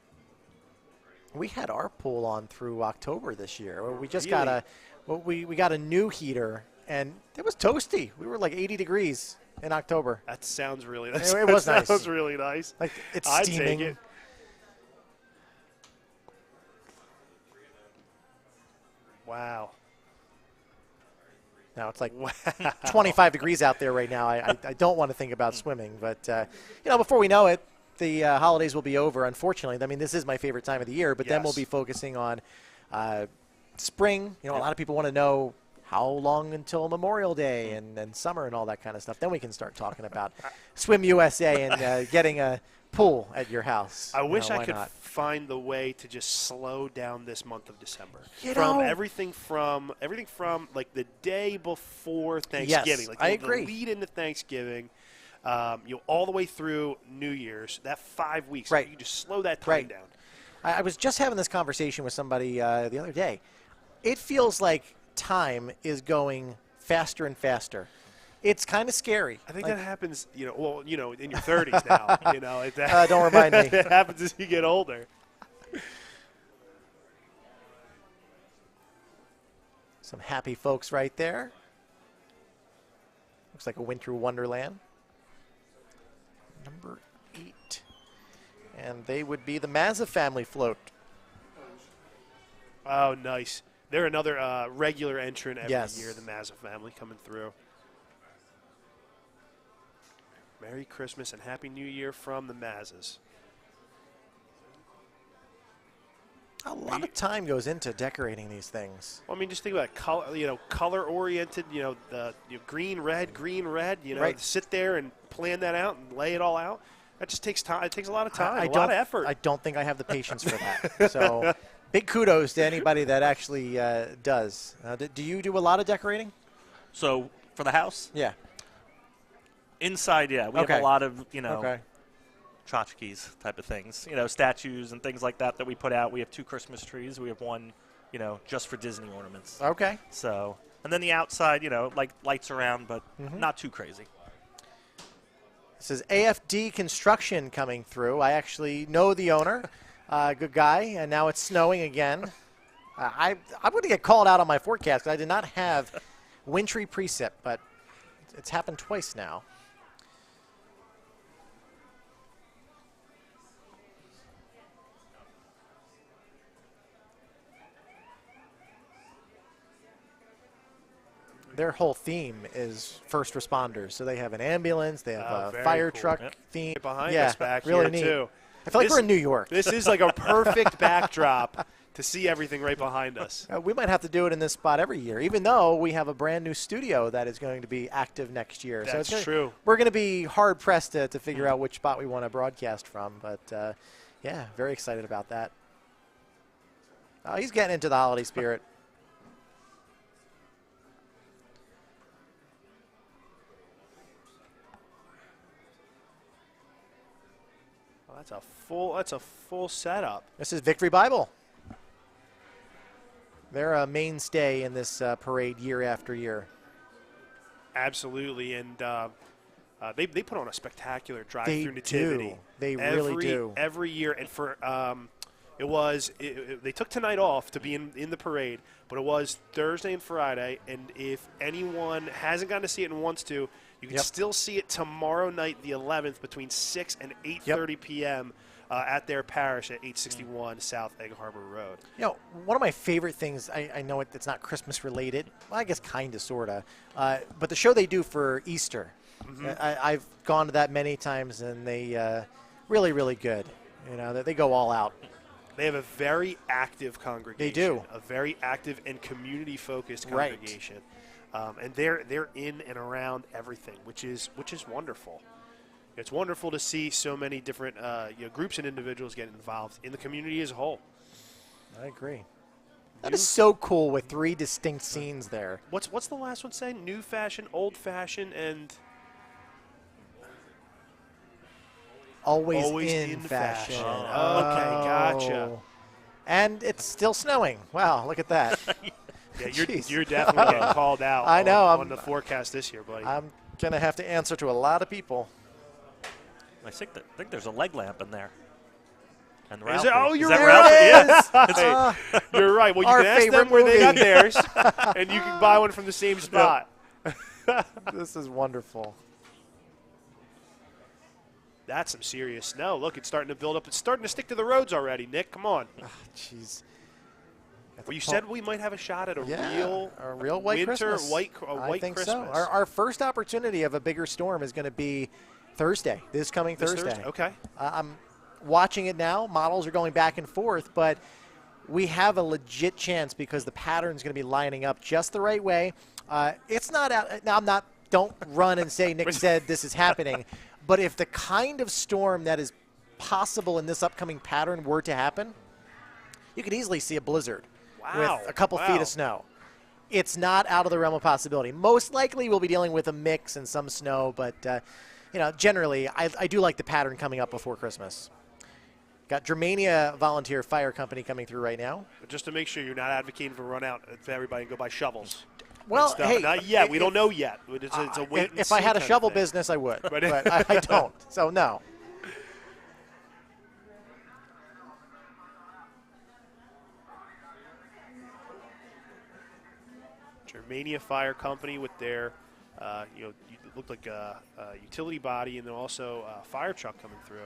We had our pool on through October this year. We just got we got a new heater, and it was toasty. We were like 80 degrees in October. That sounds really nice. It was nice. That sounds really nice. Like it's I'd steaming. take it. Wow. Now it's like 25 degrees out there right now. I don't want to think about swimming, but before we know it, the holidays will be over. Unfortunately, I mean, this is my favorite time of the year, but then we'll be focusing on spring. A lot of people want to know how long until Memorial Day and summer and all that kind of stuff. Then we can start talking about Swim USA and getting a pool at your house. I wish I why could not? find the way to just slow down this month of December. You From know- everything from like the day before Thanksgiving, like I the agree. lead into Thanksgiving, all the way through New Year's. That 5 weeks, Right. you just slow that time Right. down. I was just having this conversation with somebody the other day. It feels like time is going faster and faster. It's kind of scary. I think Like, that happens, in your 30s now. don't remind me. It happens as you get older. some happy folks right there. Looks like a winter wonderland. Number 8. And they would be the Mazza family float. Oh, nice. They're another regular entrant every Yes. year, the Mazza family coming through. Merry Christmas and Happy New Year from the Mazzas. A lot of time goes into decorating these things. Well, I mean, just think about color-oriented, the green, red, Right. sit there and plan that out and lay it all out. That just takes time. It takes a lot of time, I a lot of effort. I don't think I have the patience for that. So big kudos to anybody that actually does. Do you do a lot of decorating? So for the house, Yeah. inside, yeah, we have Okay. a lot of Okay. tchotchkes type of things, statues and things like that we put out. We have 2 Christmas trees. We have one, just for Disney ornaments. Okay. So, and then the outside, like lights around, but not too crazy. This is AFD Construction coming through. I actually know the owner. Good guy. And now it's snowing again. I'm going to get called out on my forecast because I did not have wintry precip, but it's happened twice now. Their whole theme is first responders. So they have an ambulance, they have a very fire cool. truck Yep. theme. Behind yeah, us back really here, neat. too. I feel like This- we're in New York. This is like a perfect backdrop to see everything right behind us. We might have to do it in this spot every year, even though we have a brand new studio that is going to be active next year. That's it's true. We're going to be hard pressed to figure out which spot we want to broadcast from. But, yeah, very excited about that. Oh, he's getting into the holiday spirit. Well, that's a full setup. This is Victory Bible. They're a mainstay in this parade year after year. Absolutely, and they put on a spectacular They drive-through nativity. do. They really do. Every year, and for they took tonight off to be in the parade, but it was Thursday and Friday, and if anyone hasn't gotten to see it and wants to, you can Yep. still see it tomorrow night, the 11th, between 6 and 8:30 p.m. At their parish at 861 South Egg Harbor Road. One of my favorite things, I know it's not Christmas related, well, I guess kind of, sort of, but the show they do for Easter. I've gone to that many times, and they really, really good. They go all out. They have a very active congregation. They do. A very active and community-focused Right. congregation. And they're in and around everything, which is wonderful. It's wonderful to see so many different groups and individuals get involved in the community as a whole. I agree. That is so cool with 3 distinct scenes there. What's the last one say? New fashion, old fashion, and Always Always in fashion. Okay, gotcha. And it's still snowing. Wow, look at that. yeah, Jeez. you're definitely getting called out. I know, on I'm- the forecast this year, buddy. I'm going to have to answer to a lot of people. I think there's a leg lamp in there. And Is Ralphie. it? Oh, you're that right. Ralphie? Hey, you're right. Well, you Our can ask them favorite where they got movie. theirs, and you can buy one from the same spot. This is wonderful. That's some serious snow. Look, it's starting to build up. It's starting to stick to the roads already, Nick. Come on. Jeez. Well, you said we might have a shot at a real white winter Christmas. white I think Christmas. so. Our first opportunity of a bigger storm is going to be Thursday, this coming This Thursday. Okay. I'm watching it now. Models are going back and forth, but we have a legit chance because the pattern's going to be lining up just the right way. It's not out. Now, don't run and say Nick said this is happening. But if the kind of storm that is possible in this upcoming pattern were to happen, you could easily see a blizzard with a couple feet of snow. It's not out of the realm of possibility. Most likely we'll be dealing with a mix and some snow, but generally I do like the pattern coming up before Christmas. Got Germania Volunteer Fire Company coming through right now. Just to make sure you're not advocating for run out for everybody and go buy shovels. Well, hey, not yet. We don't know yet. It's a wait and if see I had a kind of shovel thing. business, I would, but I don't. So no. Germania Fire Company with their, it looked like a utility body and then also a fire truck coming through.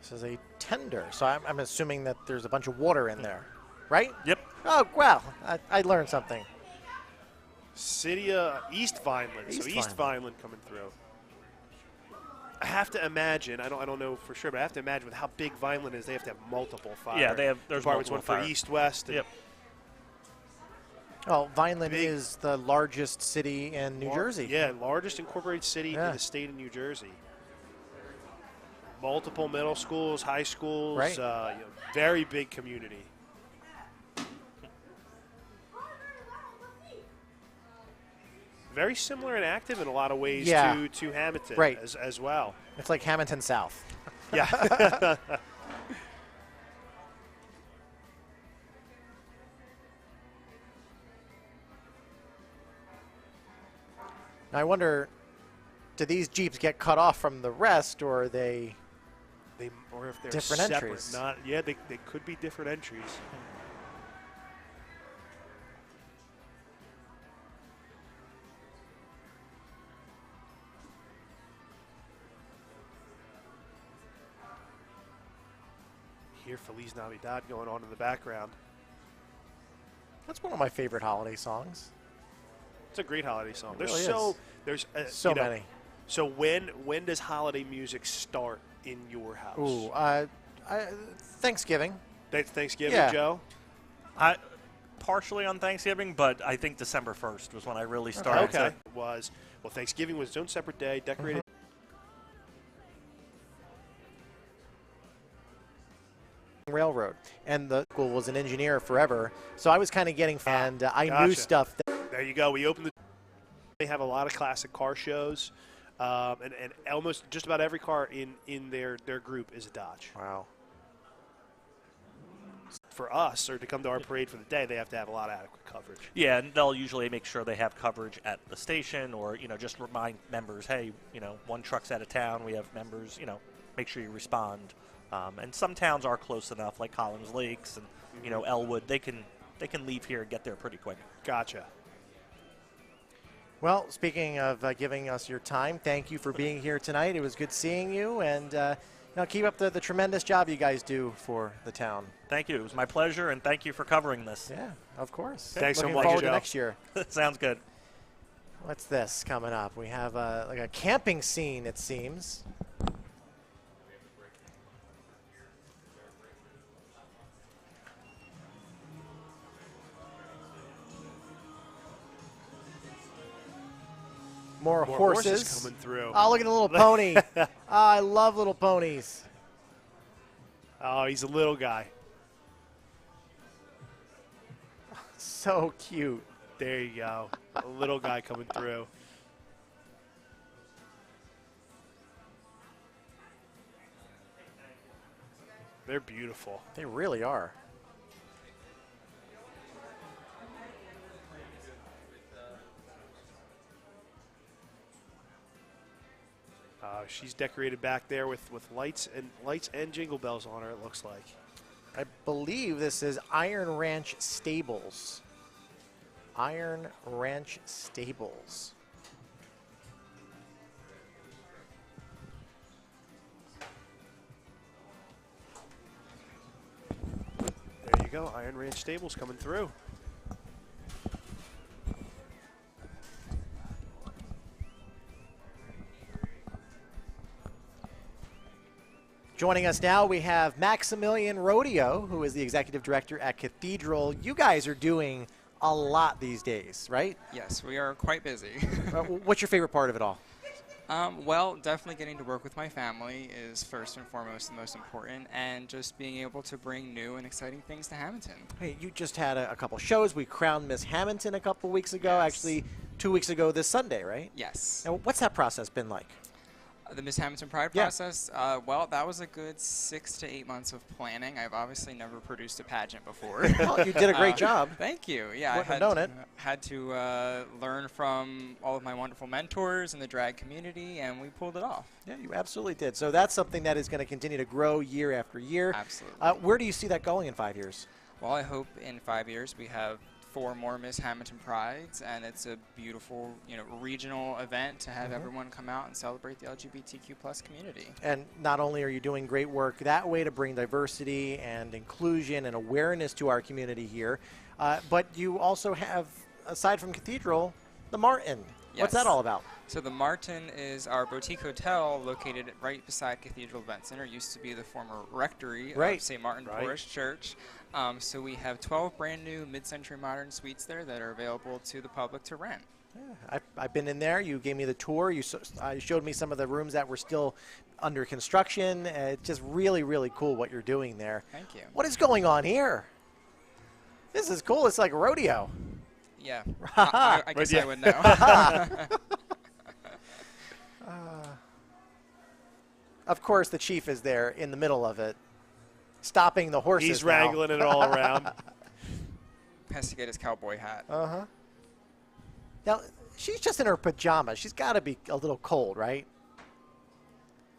This is a tender, so I'm assuming that there's a bunch of water in there, right? Yep. Oh, well, I learned something. City East Vineland. East Vineland coming through. I have to imagine, I don't know for sure, but I have to imagine with how big Vineland is, they have to have multiple fire. Yeah, there's departments, multiple one for fire. East, West. Yep. Oh, Vineland is the largest city in New Jersey. Yeah, largest incorporated city in the state of New Jersey. Multiple middle schools, high schools, right. Very big community. Very similar and active in a lot of ways to Hammonton as well. It's like Hammonton South. Yeah. Now I wonder, do these Jeeps get cut off from the rest, or are they or if they're different separate. entries? They could be different entries. Hear Feliz Navidad going on in the background. That's one of my favorite holiday songs. It's a great holiday song. It There's really there's so many. So when does holiday music start in your house? Ooh, Thanksgiving. That's Thanksgiving, Yeah. Joe? Partially on Thanksgiving, but I think December 1st was when I really started. Okay. Thanksgiving was its own separate day, decorated. Railroad, and the school was an engineer forever, so I was kind of getting, and I knew stuff. There you go. We opened They have a lot of classic car shows, and almost just about every car in their group is a Dodge. Wow. For us, or to come to our parade for the day, they have to have a lot of adequate coverage. Yeah, and they'll usually make sure they have coverage at the station, or just remind members, hey, one truck's out of town, we have members, make sure you respond. And some towns are close enough, like Collins Lakes and Elwood. They can leave here and get there pretty quick. Gotcha. Well, speaking of giving us your time, thank you for being here tonight. It was good seeing you, and keep up the tremendous job you guys do for the town. Thank you. It was my pleasure, and thank you for covering this. Yeah, of course. Thanks so Looking much, forward Joe. to next year. Sounds good. What's this coming up? We have like a camping scene, it seems. More horses coming through. Oh, look at the little pony. I love little ponies. Oh, he's a little guy. So cute. There you go. A little guy coming through. They're beautiful. They really are. She's decorated back there with lights and jingle bells on her, it looks like. I believe this is Iron Ranch Stables. Iron Ranch Stables. go. Iron Ranch Stables coming through. Joining us now, we have Maximilian Rodeo, who is the executive director at Cathedral. You guys are doing a lot these days, right? Yes, we are quite busy. What's your favorite part of it all? Well, definitely getting to work with my family is first and foremost the most important, and just being able to bring new and exciting things to Hammonton. Hey, you just had a couple shows. We crowned Miss Hammonton a couple weeks ago, Yes. actually 2 weeks ago this Sunday, right? Yes. Now, what's that process been like? The Miss Hammonton Pride Yeah. process, well, that was a good 6 to 8 months of planning. I've obviously never produced a pageant before. Well, you did a great job. Thank you. Yeah, I Wouldn't have had known to, it. had to learn from all of my wonderful mentors in the drag community, and we pulled it off. Yeah, you absolutely did. So that's something that is going to continue to grow year after year. Absolutely. Where do you see that going in 5 years? Well, I hope in 5 years we have 4 more Miss Hammonton Prides, and it's a beautiful, regional event to have everyone come out and celebrate the LGBTQ+ community. And not only are you doing great work that way to bring diversity and inclusion and awareness to our community here, but you also have, aside from Cathedral, the Martin. What's Yes. that all about? So the Martin is our boutique hotel located right beside Cathedral Event Center. Used to be the former rectory Right. of St. Martin Right. Parish Church. So we have 12 brand new mid-century modern suites there that are available to the public to rent. I've been in there. You gave me the tour. You showed me some of the rooms that were still under construction. It's just really, really cool what you're doing there. Thank you. What is going on here? This is cool. It's like a rodeo. Yeah, I guess I would know. Of course, the chief is there in the middle of it, stopping the horses. He's now. wrangling it all around. Has to get his cowboy hat. Now, she's just in her pajamas. She's got to be a little cold, right?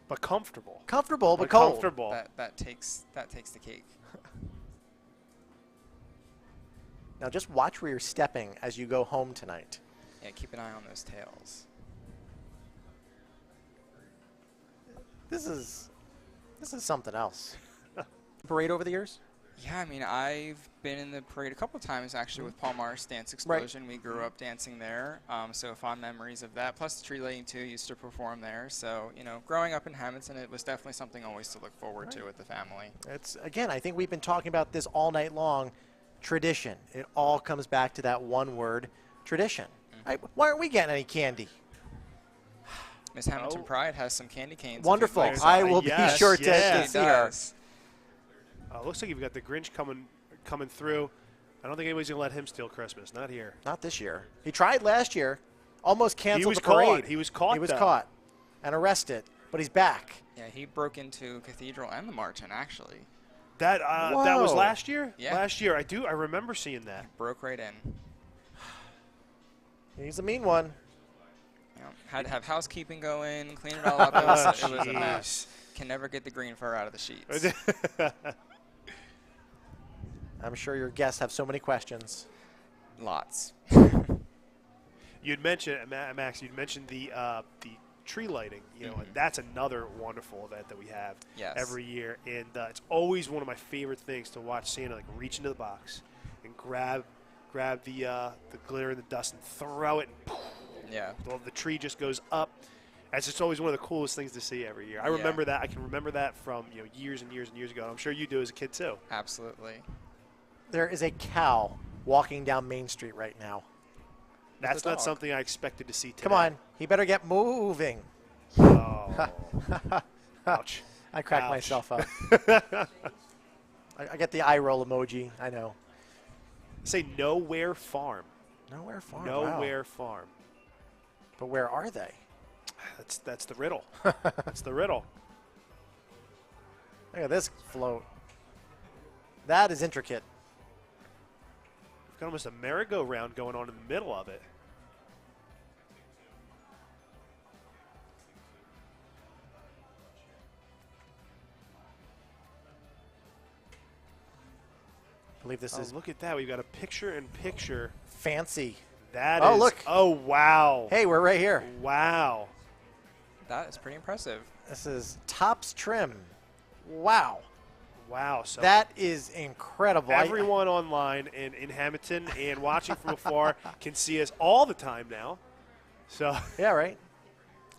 But comfortable. Comfortable, but cold. Comfortable. That takes the cake. Now, just watch where you're stepping as you go home tonight. Yeah, keep an eye on those tails. This is something else. Parade over the years? Yeah, I mean, I've been in the parade a couple times actually with Paul Marsh Dance Explosion. We grew up dancing there, so fond memories of that. Plus the tree lighting too, used to perform there. So, growing up in Hammonton, it was definitely something always to look forward to with the family. It's, again, I think we've been talking about this all night long. Tradition. It all comes back to that one word, tradition. Why aren't we getting any candy? Miss Hammonton Pride has some candy canes. Wonderful. If you'd like I some. will be sure to yes. see her. Does. Looks like you've got the Grinch coming through. I don't think anybody's going to let him steal Christmas. Not here. Not this year. He tried last year. Almost canceled was the parade. caught. He was caught, He was though. caught and arrested, but he's back. Yeah, he broke into Cathedral and the Martin actually. That was Whoa. last year? Yeah. Last year. I remember seeing that. Broke right in. He's a mean one. Had to have housekeeping going, clean it all up. It was a jeez. mess. Can never get the green fur out of the sheets. I'm sure your guests have so many questions. Lots. You'd mentioned, Max, you'd mentioned the tree lighting, and that's another wonderful event that we have every year. And it's always one of my favorite things to watch Santa reach into the box and grab the glitter and the dust and throw it, and poof, Yeah. the tree just goes up. It's just always one of the coolest things to see every year. I remember that. I can remember that from years and years and years ago. And I'm sure you do as a kid too. Absolutely. There is a cow walking down Main Street right now. That's the not dog. something I expected to see today. Come on. He better get moving. Oh. Ouch. I cracked Ouch. myself up. I get the eye roll emoji. I know. Say Nowhere Farm. Nowhere Farm. Wow. Nowhere Farm. But where are they? That's the riddle. That's the riddle. Look at this float. That is intricate. We've got almost a merry-go-round going on in the middle of it. I believe this is Look at that. We've got a picture-in-picture. fancy. That Oh, is. look. Oh, wow. Hey, we're right here. Wow. That is pretty impressive. This is Topps Trim. Wow. Wow. So that is incredible. everyone online and in Hammonton and watching from afar can see us all the time now. So Yeah, right?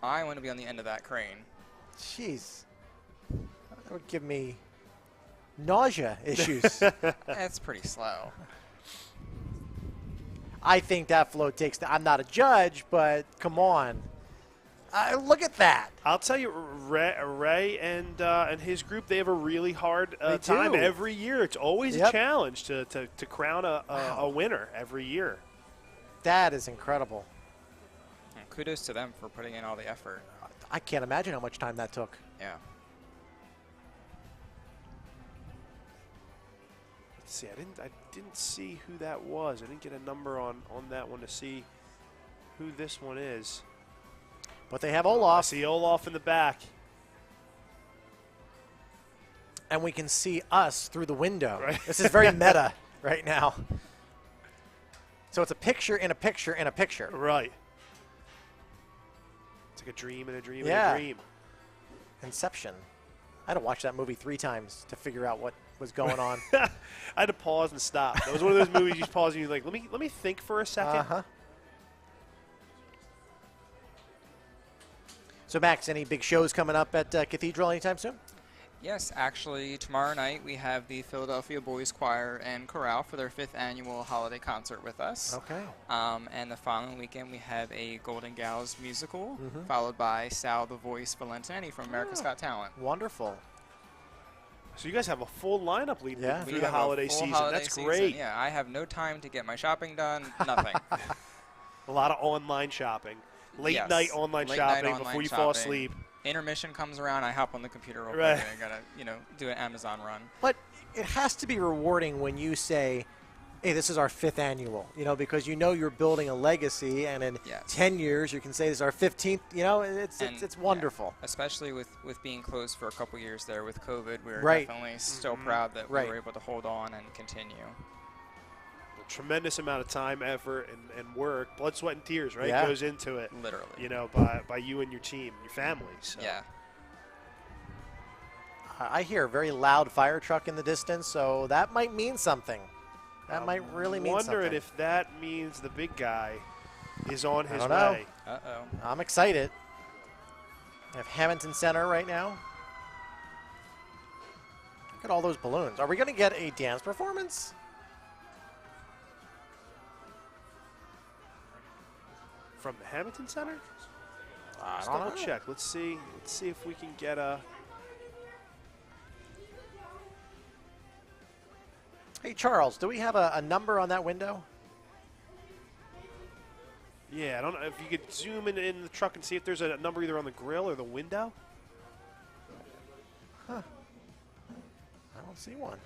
I want to be on the end of that crane. Jeez. That would give me nausea issues. It's pretty slow. I think that float takes I'm not a judge, but come on. Look at that. I'll tell you, Ray and his group, they have a really hard time do. every year. It's always a challenge to crown a winner every year. That is incredible. And kudos to them for putting in all the effort. I can't imagine how much time that took. Yeah. Let's see. I didn't see who that was. I didn't get a number on that one to see who this one is. But they have I Olaf. see Olaf in the back. And we can see us through the window. Right. This is very meta right now. So it's a picture in a picture in a picture. Right. It's like a dream and a dream and Yeah. a dream. Inception. I had to watch that movie 3 times to figure out what was going on. I had to pause and stop. That was one of those movies you just pause and you're like, let me think for a second. Uh-huh. So, Max, any big shows coming up at Cathedral anytime soon? Yes, actually, tomorrow night we have the Philadelphia Boys Choir and Chorale for their 5th annual holiday concert with us. Okay. And the following weekend we have a Golden Gals musical, followed by Sal the Voice Valentini from America's Got Talent. Wonderful. So you guys have a full lineup leading Yeah. through We the have a holiday full season. holiday That's season. great. Yeah, I have no time to get my shopping done, nothing. A lot of online shopping. Late Yes. night online Late shopping night before online you fall shopping. asleep. Intermission comes around, I hop on the computer real Right. quick. I gotta, do an Amazon run. But it has to be rewarding when you say, hey, this is our 5th annual, because you're building a legacy, and in Yes. 10 years you can say this is our 15th, it's wonderful. Yeah, especially with being closed for a couple years there with COVID, we're Right. definitely still proud that Right. we were able to hold on and continue. A tremendous amount of time, effort, and work, blood, sweat, and tears, right? Yeah. Goes into it. Literally. By you and your team, your family. So. Yeah. I hear a very loud fire truck in the distance, so that might mean something. That might really mean something. Wondering if that means the big guy is on his don't know. way. Uh-oh. I'm excited. I have Hammonton Center right now. Look at all those balloons. Are we going to get a dance performance? From the Hammonton Center? I Let's don't double know. check. Let's see if we can get a. Hey, Charles, do we have a number on that window? Yeah, I don't know if you could zoom in the truck and see if there's a number either on the grill or the window. Huh. I don't see one.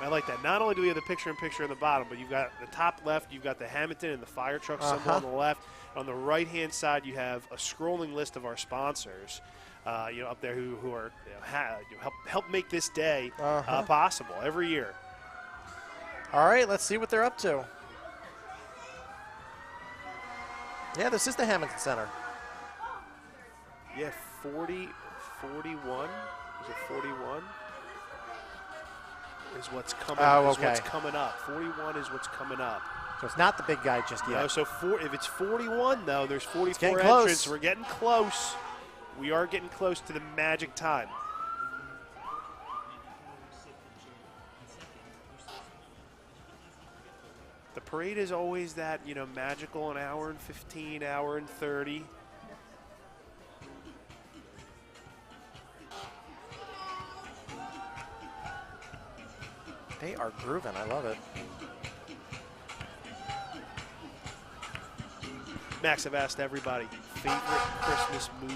I like that. Not only do we have the picture-in-picture on the bottom, but you've got the top left, you've got the Hammonton and the fire truck symbol on the left. On the right-hand side, you have a scrolling list of our sponsors, up there who are help make this day possible every year. All right, let's see what they're up to. Yeah, this is the Hammonton Center. Yeah, 41. Is it 41? Is what's coming. Oh, Is okay. what's coming up. 41 is what's coming up. So it's not the big guy just yet. No, so if it's 41 though, there's 44 getting entrants. close. We're getting close. We are getting close to the magic time. The parade is always that, magical an hour and 15, hour and 30. They are grooving. I love it. Max, I've asked everybody, favorite Christmas movie?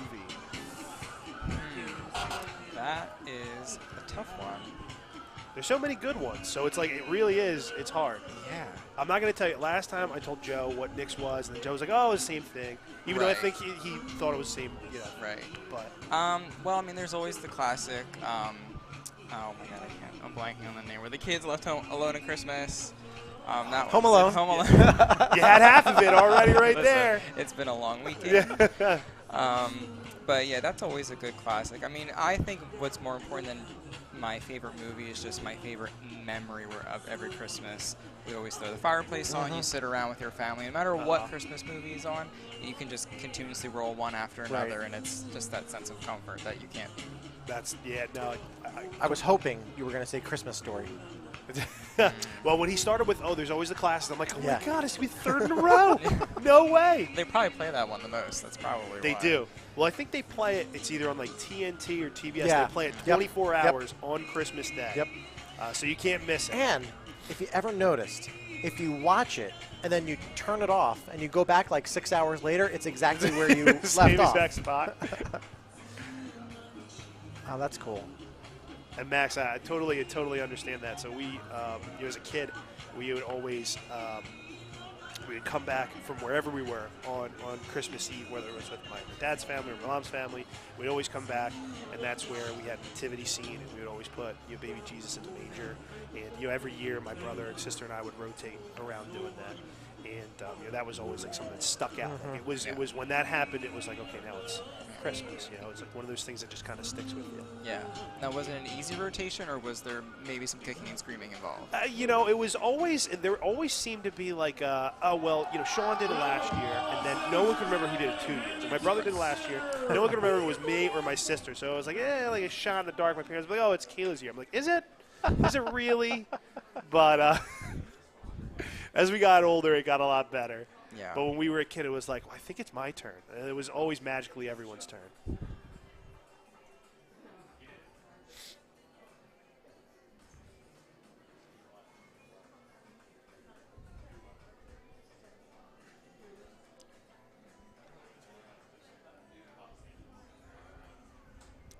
That is a tough one. There's so many good ones, so it's like it really is. It's hard. Yeah. I'm not going to tell you. Last time I told Joe what Nick's was, and then Joe was like, "Oh, it's the same thing," even though I Right. think he thought it was the same. Right. But Well, I mean, there's always the classic. Oh my God, I'm blanking on the name. Where the kids left home alone at Christmas. That Home one's Alone. Home Alone. You had half of it already right Listen, there. It's been a long weekend. But yeah, that's always a good classic. I mean, I think what's more important than my favorite movie is just my favorite memory of every Christmas. We always throw the fireplace on, you sit around with your family. No matter what Christmas movie is on, you can just continuously roll one after another, and it's just that sense of comfort that you can't. I was hoping you were going to say Christmas Story. Well, when he started with, there's always the classes, I'm like, oh Yeah. my God, it's going to be third in a row. No way. They probably play that one the most. That's probably They why. do. Well, I think they play it. It's either on like TNT or TBS. Yeah. They play it Yep. 24 Yep. hours on Christmas Day. Yep. So you can't miss it. And if you ever noticed, if you watch it and then you turn it off and you go back like 6 hours later, it's exactly where you left Same off. exact spot. Oh, that's cool. And Max, I totally understand that. So we, as a kid, we would always we would come back from wherever we were on Christmas Eve, whether it was with my dad's family or my mom's family. We'd always come back, and that's where we had nativity scene, and we would always put baby Jesus in the manger. And every year, my brother and sister and I would rotate around doing that. And that was always like something that stuck out. Like it was when that happened, it was like, okay, now it's Christmas. It's like one of those things that just kind of sticks with you. Yeah. Now, was it an easy rotation, or was there maybe some kicking and screaming involved? It was always, there always seemed to be like, Sean did it last year, and then no one can remember who did it 2 years. And my brother did it last year. No one can remember if it was me or my sister. So it was like, like a shot in the dark. My parents were like, oh, it's Kayla's year. I'm like, is it? Is it really? But as we got older, it got a lot better. Yeah. But when we were a kid, it was like, I think it's my turn. And it was always magically everyone's turn. Do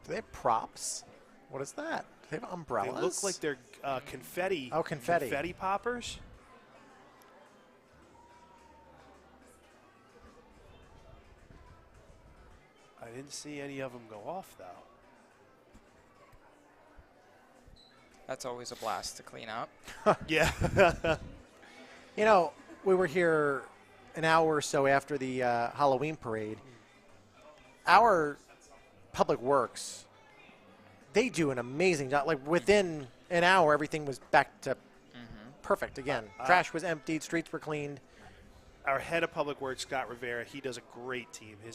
they have props? What is that? Do they have umbrellas? They look like they're confetti. Oh, confetti. Confetti poppers. I didn't see any of them go off, though. That's always a blast to clean up. Yeah. We were here an hour or so after the Halloween parade. Our Public Works, they do an amazing job. Like within an hour, everything was back to perfect again. Trash was emptied, streets were cleaned. Our head of Public Works, Scott Rivera, he does a great team. He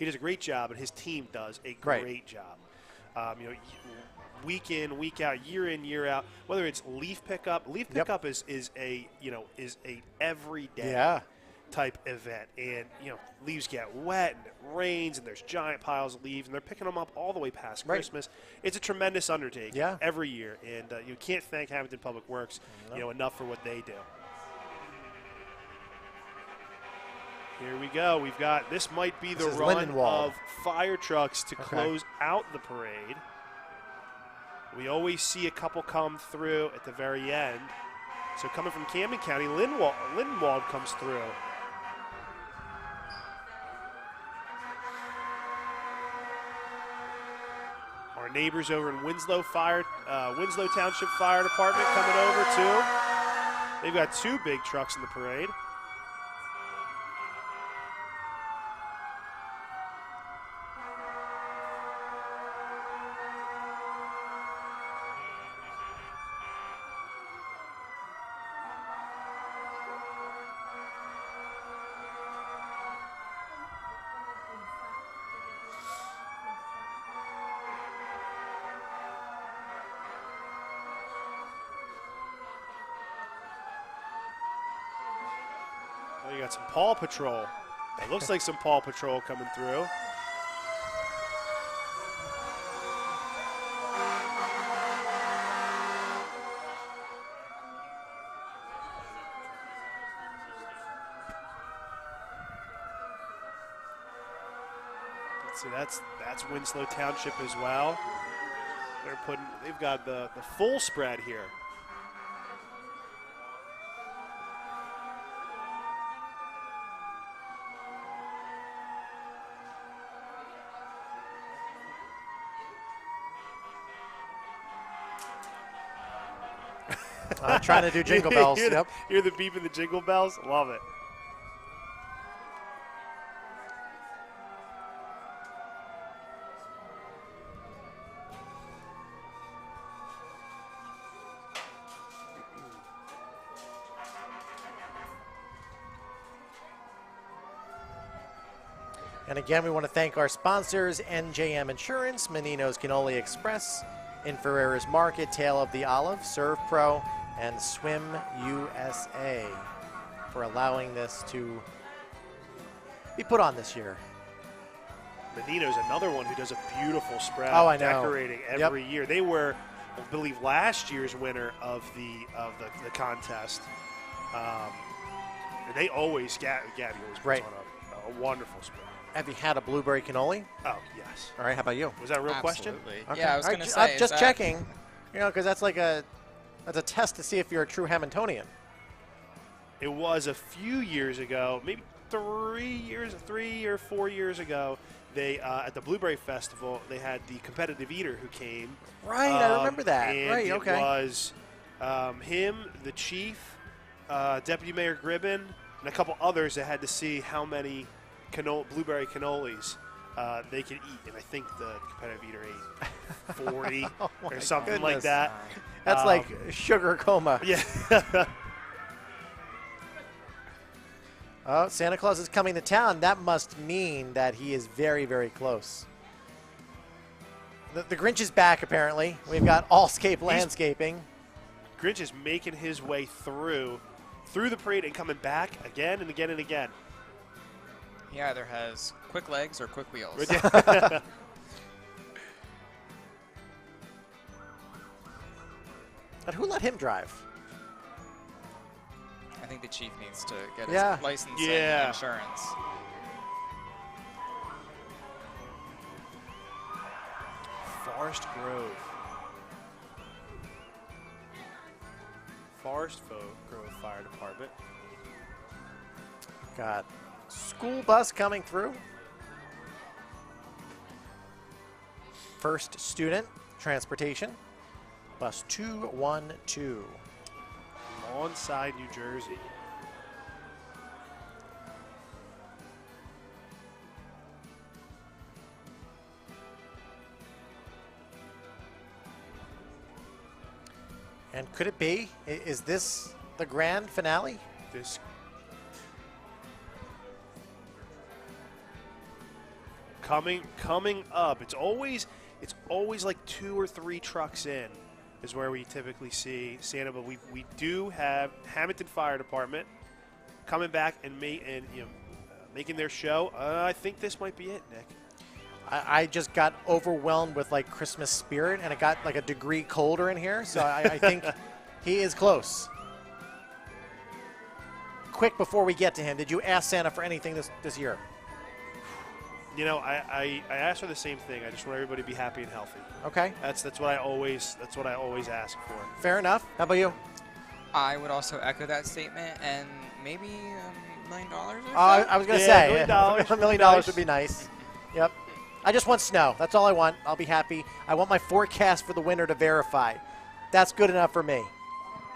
does a great job, and his team does a great job. Week in, week out, year in, year out. Whether it's leaf pickup, is a everyday type event, and leaves get wet and it rains and there's giant piles of leaves, and they're picking them up all the way past Christmas. It's a tremendous undertaking every year, and you can't thank Hammonton Public Works enough for what they do. Here we go. We've got, this might be the run of fire trucks to close out the parade. We always see a couple come through at the very end. So coming from Camden County, Lindenwold comes through. Our neighbors over in Winslow Township Fire Department coming over too. They've got two big trucks in the parade. You got some Paw Patrol. It looks like some Paw Patrol coming through. Let's see, that's Winslow Township as well. They've got the full spread here. Trying to do jingle bells. Yep. Hear the beep and the jingle bells? Love it. And again, we want to thank our sponsors, NJM Insurance, Menino's Cannoli Express, In Ferrera's Market, Tale of the Olive, Serve Pro, and Swim USA for allowing this to be put on this year. Menino's another one who does a beautiful spread, Oh, I know. decorating every year. They were, I believe, last year's winner of the contest. They always, Gabby always puts Right. on a wonderful spread. Have you had a blueberry cannoli? Oh, yes. All right, how about you? Was that a real question? Absolutely. Okay. Yeah, I was All going right, to say. I'm is just that- checking, because that's a test to see if you're a true Hammontonian. It was a few years ago, maybe 3 or 4 years ago. They at the Blueberry Festival, they had the competitive eater who came. Right, I remember that. And Right, okay. It was him, the chief, Deputy Mayor Gribben, and a couple others that had to see how many blueberry cannolis they could eat. And I think the competitive eater ate 40 Oh or something like goodness. that. That's like sugar coma. Yeah. Oh, Santa Claus is coming to town. That must mean that he is very, very close. The Grinch is back, apparently. We've got Allscape Landscaping. Grinch is making his way through the parade and coming back again and again and again. He either has quick legs or quick wheels. And who let him drive? I think the chief needs to get Yeah. his license Yeah. and insurance. Forest Grove. Grove Fire Department. Got school bus coming through. First student transportation. Bus 212. Lawnside, New Jersey. And could it be? Is this the grand finale? This coming up. It's always like 2 or 3 trucks in is where we typically see Santa, but we do have Hammonton Fire Department coming back and making their show. I think this might be it, Nick. I just got overwhelmed with like Christmas spirit, and it got like a degree colder in here, so I think he is close. Quick, before we get to him, did you ask Santa for anything this year? You know, I asked for the same thing. I just want everybody to be happy and healthy. Okay, That's what I always ask for. fair enough. How about you? I would also echo that statement, and maybe $1 million or so. I was going to Yeah, say, $1 million $1 million nice. would be nice. Yep. I just want snow. That's all I want. I'll be happy. I want my forecast for the winter to verify. That's good enough for me.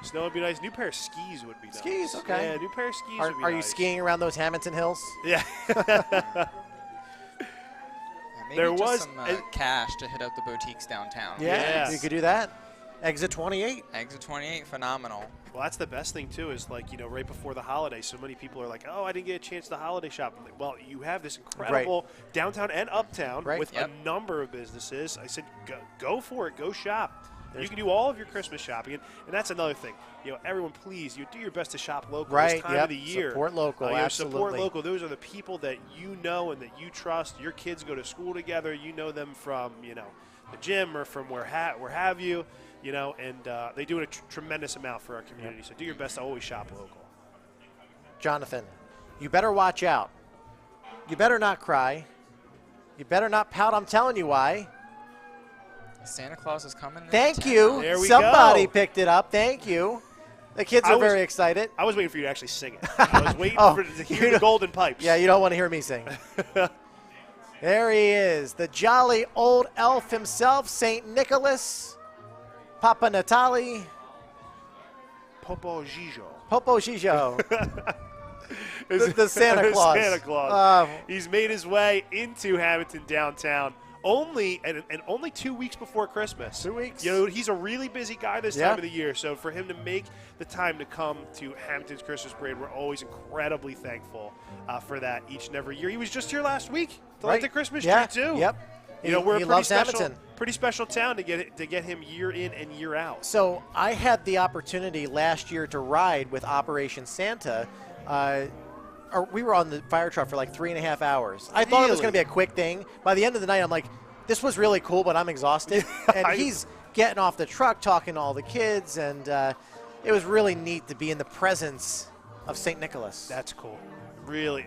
Snow would be nice. New pair of skis would be nice. Skis, okay. Yeah, new pair of skis would be Are you nice. skiing around those Hammonton hills? Yeah. Maybe there just was some a- cash to hit up the boutiques downtown. Yes. You could do that. Exit 28. Exit 28, phenomenal. Well, that's the best thing, too, is like, right before the holiday, so many people are like, oh, I didn't get a chance to holiday shop. I'm like, well, you have this incredible downtown and uptown Right. with Yep. a number of businesses. I said, go for it. Go shop. You can do all of your Christmas shopping. And that's another thing. Everyone, please, do your best to shop local Right, this time yep. of the year. Support local, Support absolutely. local. Those are the people that you know and that you trust. Your kids go to school together. You know them from, the gym or from where have you. And they do a tremendous amount for our community. So do your best to always shop local. Jonathan, you better watch out. You better not cry. You better not pout. I'm telling you why. Santa Claus is coming. to Thank town. you. There we Somebody go. picked it up. Thank you. The kids I are was- very excited. I was waiting for you to actually sing it. I was waiting Oh, to you hear know- the golden pipes. Yeah, you don't want to hear me sing. There he is, the jolly old elf himself, St. Nicholas, Papa Natali. Popo Gijo. Popo Gijo. the Santa Claus. Santa Claus. He's made his way into Hammonton downtown only 2 weeks before Christmas. 2 weeks. You know, he's a really busy guy this time of the year. So for him to make the time to come to Hammonton's Christmas parade, we're always incredibly thankful for that each and every year. He was just here last week to light the Christmas tree too. Yep. You know, we're he a loves Hammonton. pretty special town to get him year in and year out. So I had the opportunity last year to ride with Operation Santa. We were on the fire truck for like 3.5 hours. I thought it was going to be a quick thing. By the end of the night, I'm like, this was really cool, but I'm exhausted. And he's getting off the truck, talking to all the kids, and it was really neat to be in the presence of St. Nicholas. That's cool. Really,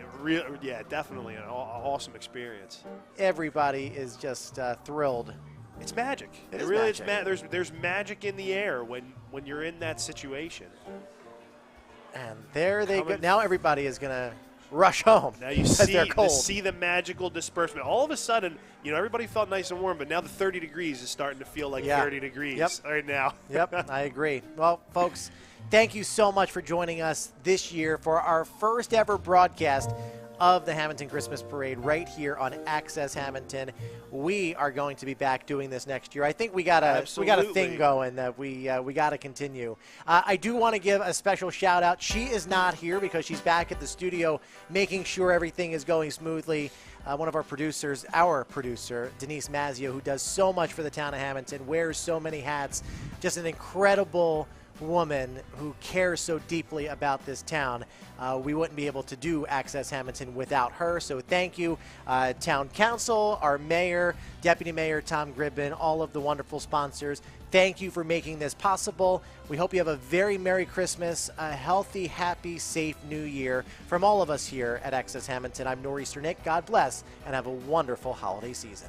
yeah, definitely an awesome experience. Everybody is just thrilled. It's magic. It is really magic. There's magic in the air when you're in that situation. And there they go. Now everybody is going to rush home. Now you see the magical disbursement. All of a sudden, you know, everybody felt nice and warm, but now the 30 degrees is starting to feel like 30 degrees right now. Yep, I agree. Well, folks, thank you so much for joining us this year for our first ever broadcast of the Hammonton Christmas Parade right here on Access Hammonton. We are going to be back doing this next year. I think we got a thing going that we got to continue. I do want to give a special shout out. She is not here because she's back at the studio making sure everything is going smoothly. One of our producers, our producer, Denise Mazzio, who does so much for the town of Hammonton, wears so many hats, just an incredible woman who cares so deeply about this town. We wouldn't be able to do Access Hammonton without her, so thank you. Town Council, our mayor, Deputy Mayor Tom Gribben, all of the wonderful sponsors. Thank you for making this possible. We hope you have a very Merry Christmas, a healthy, happy, safe New Year. From all of us here at Access Hammonton, I'm Nor'easter Nick. God bless, and have a wonderful holiday season.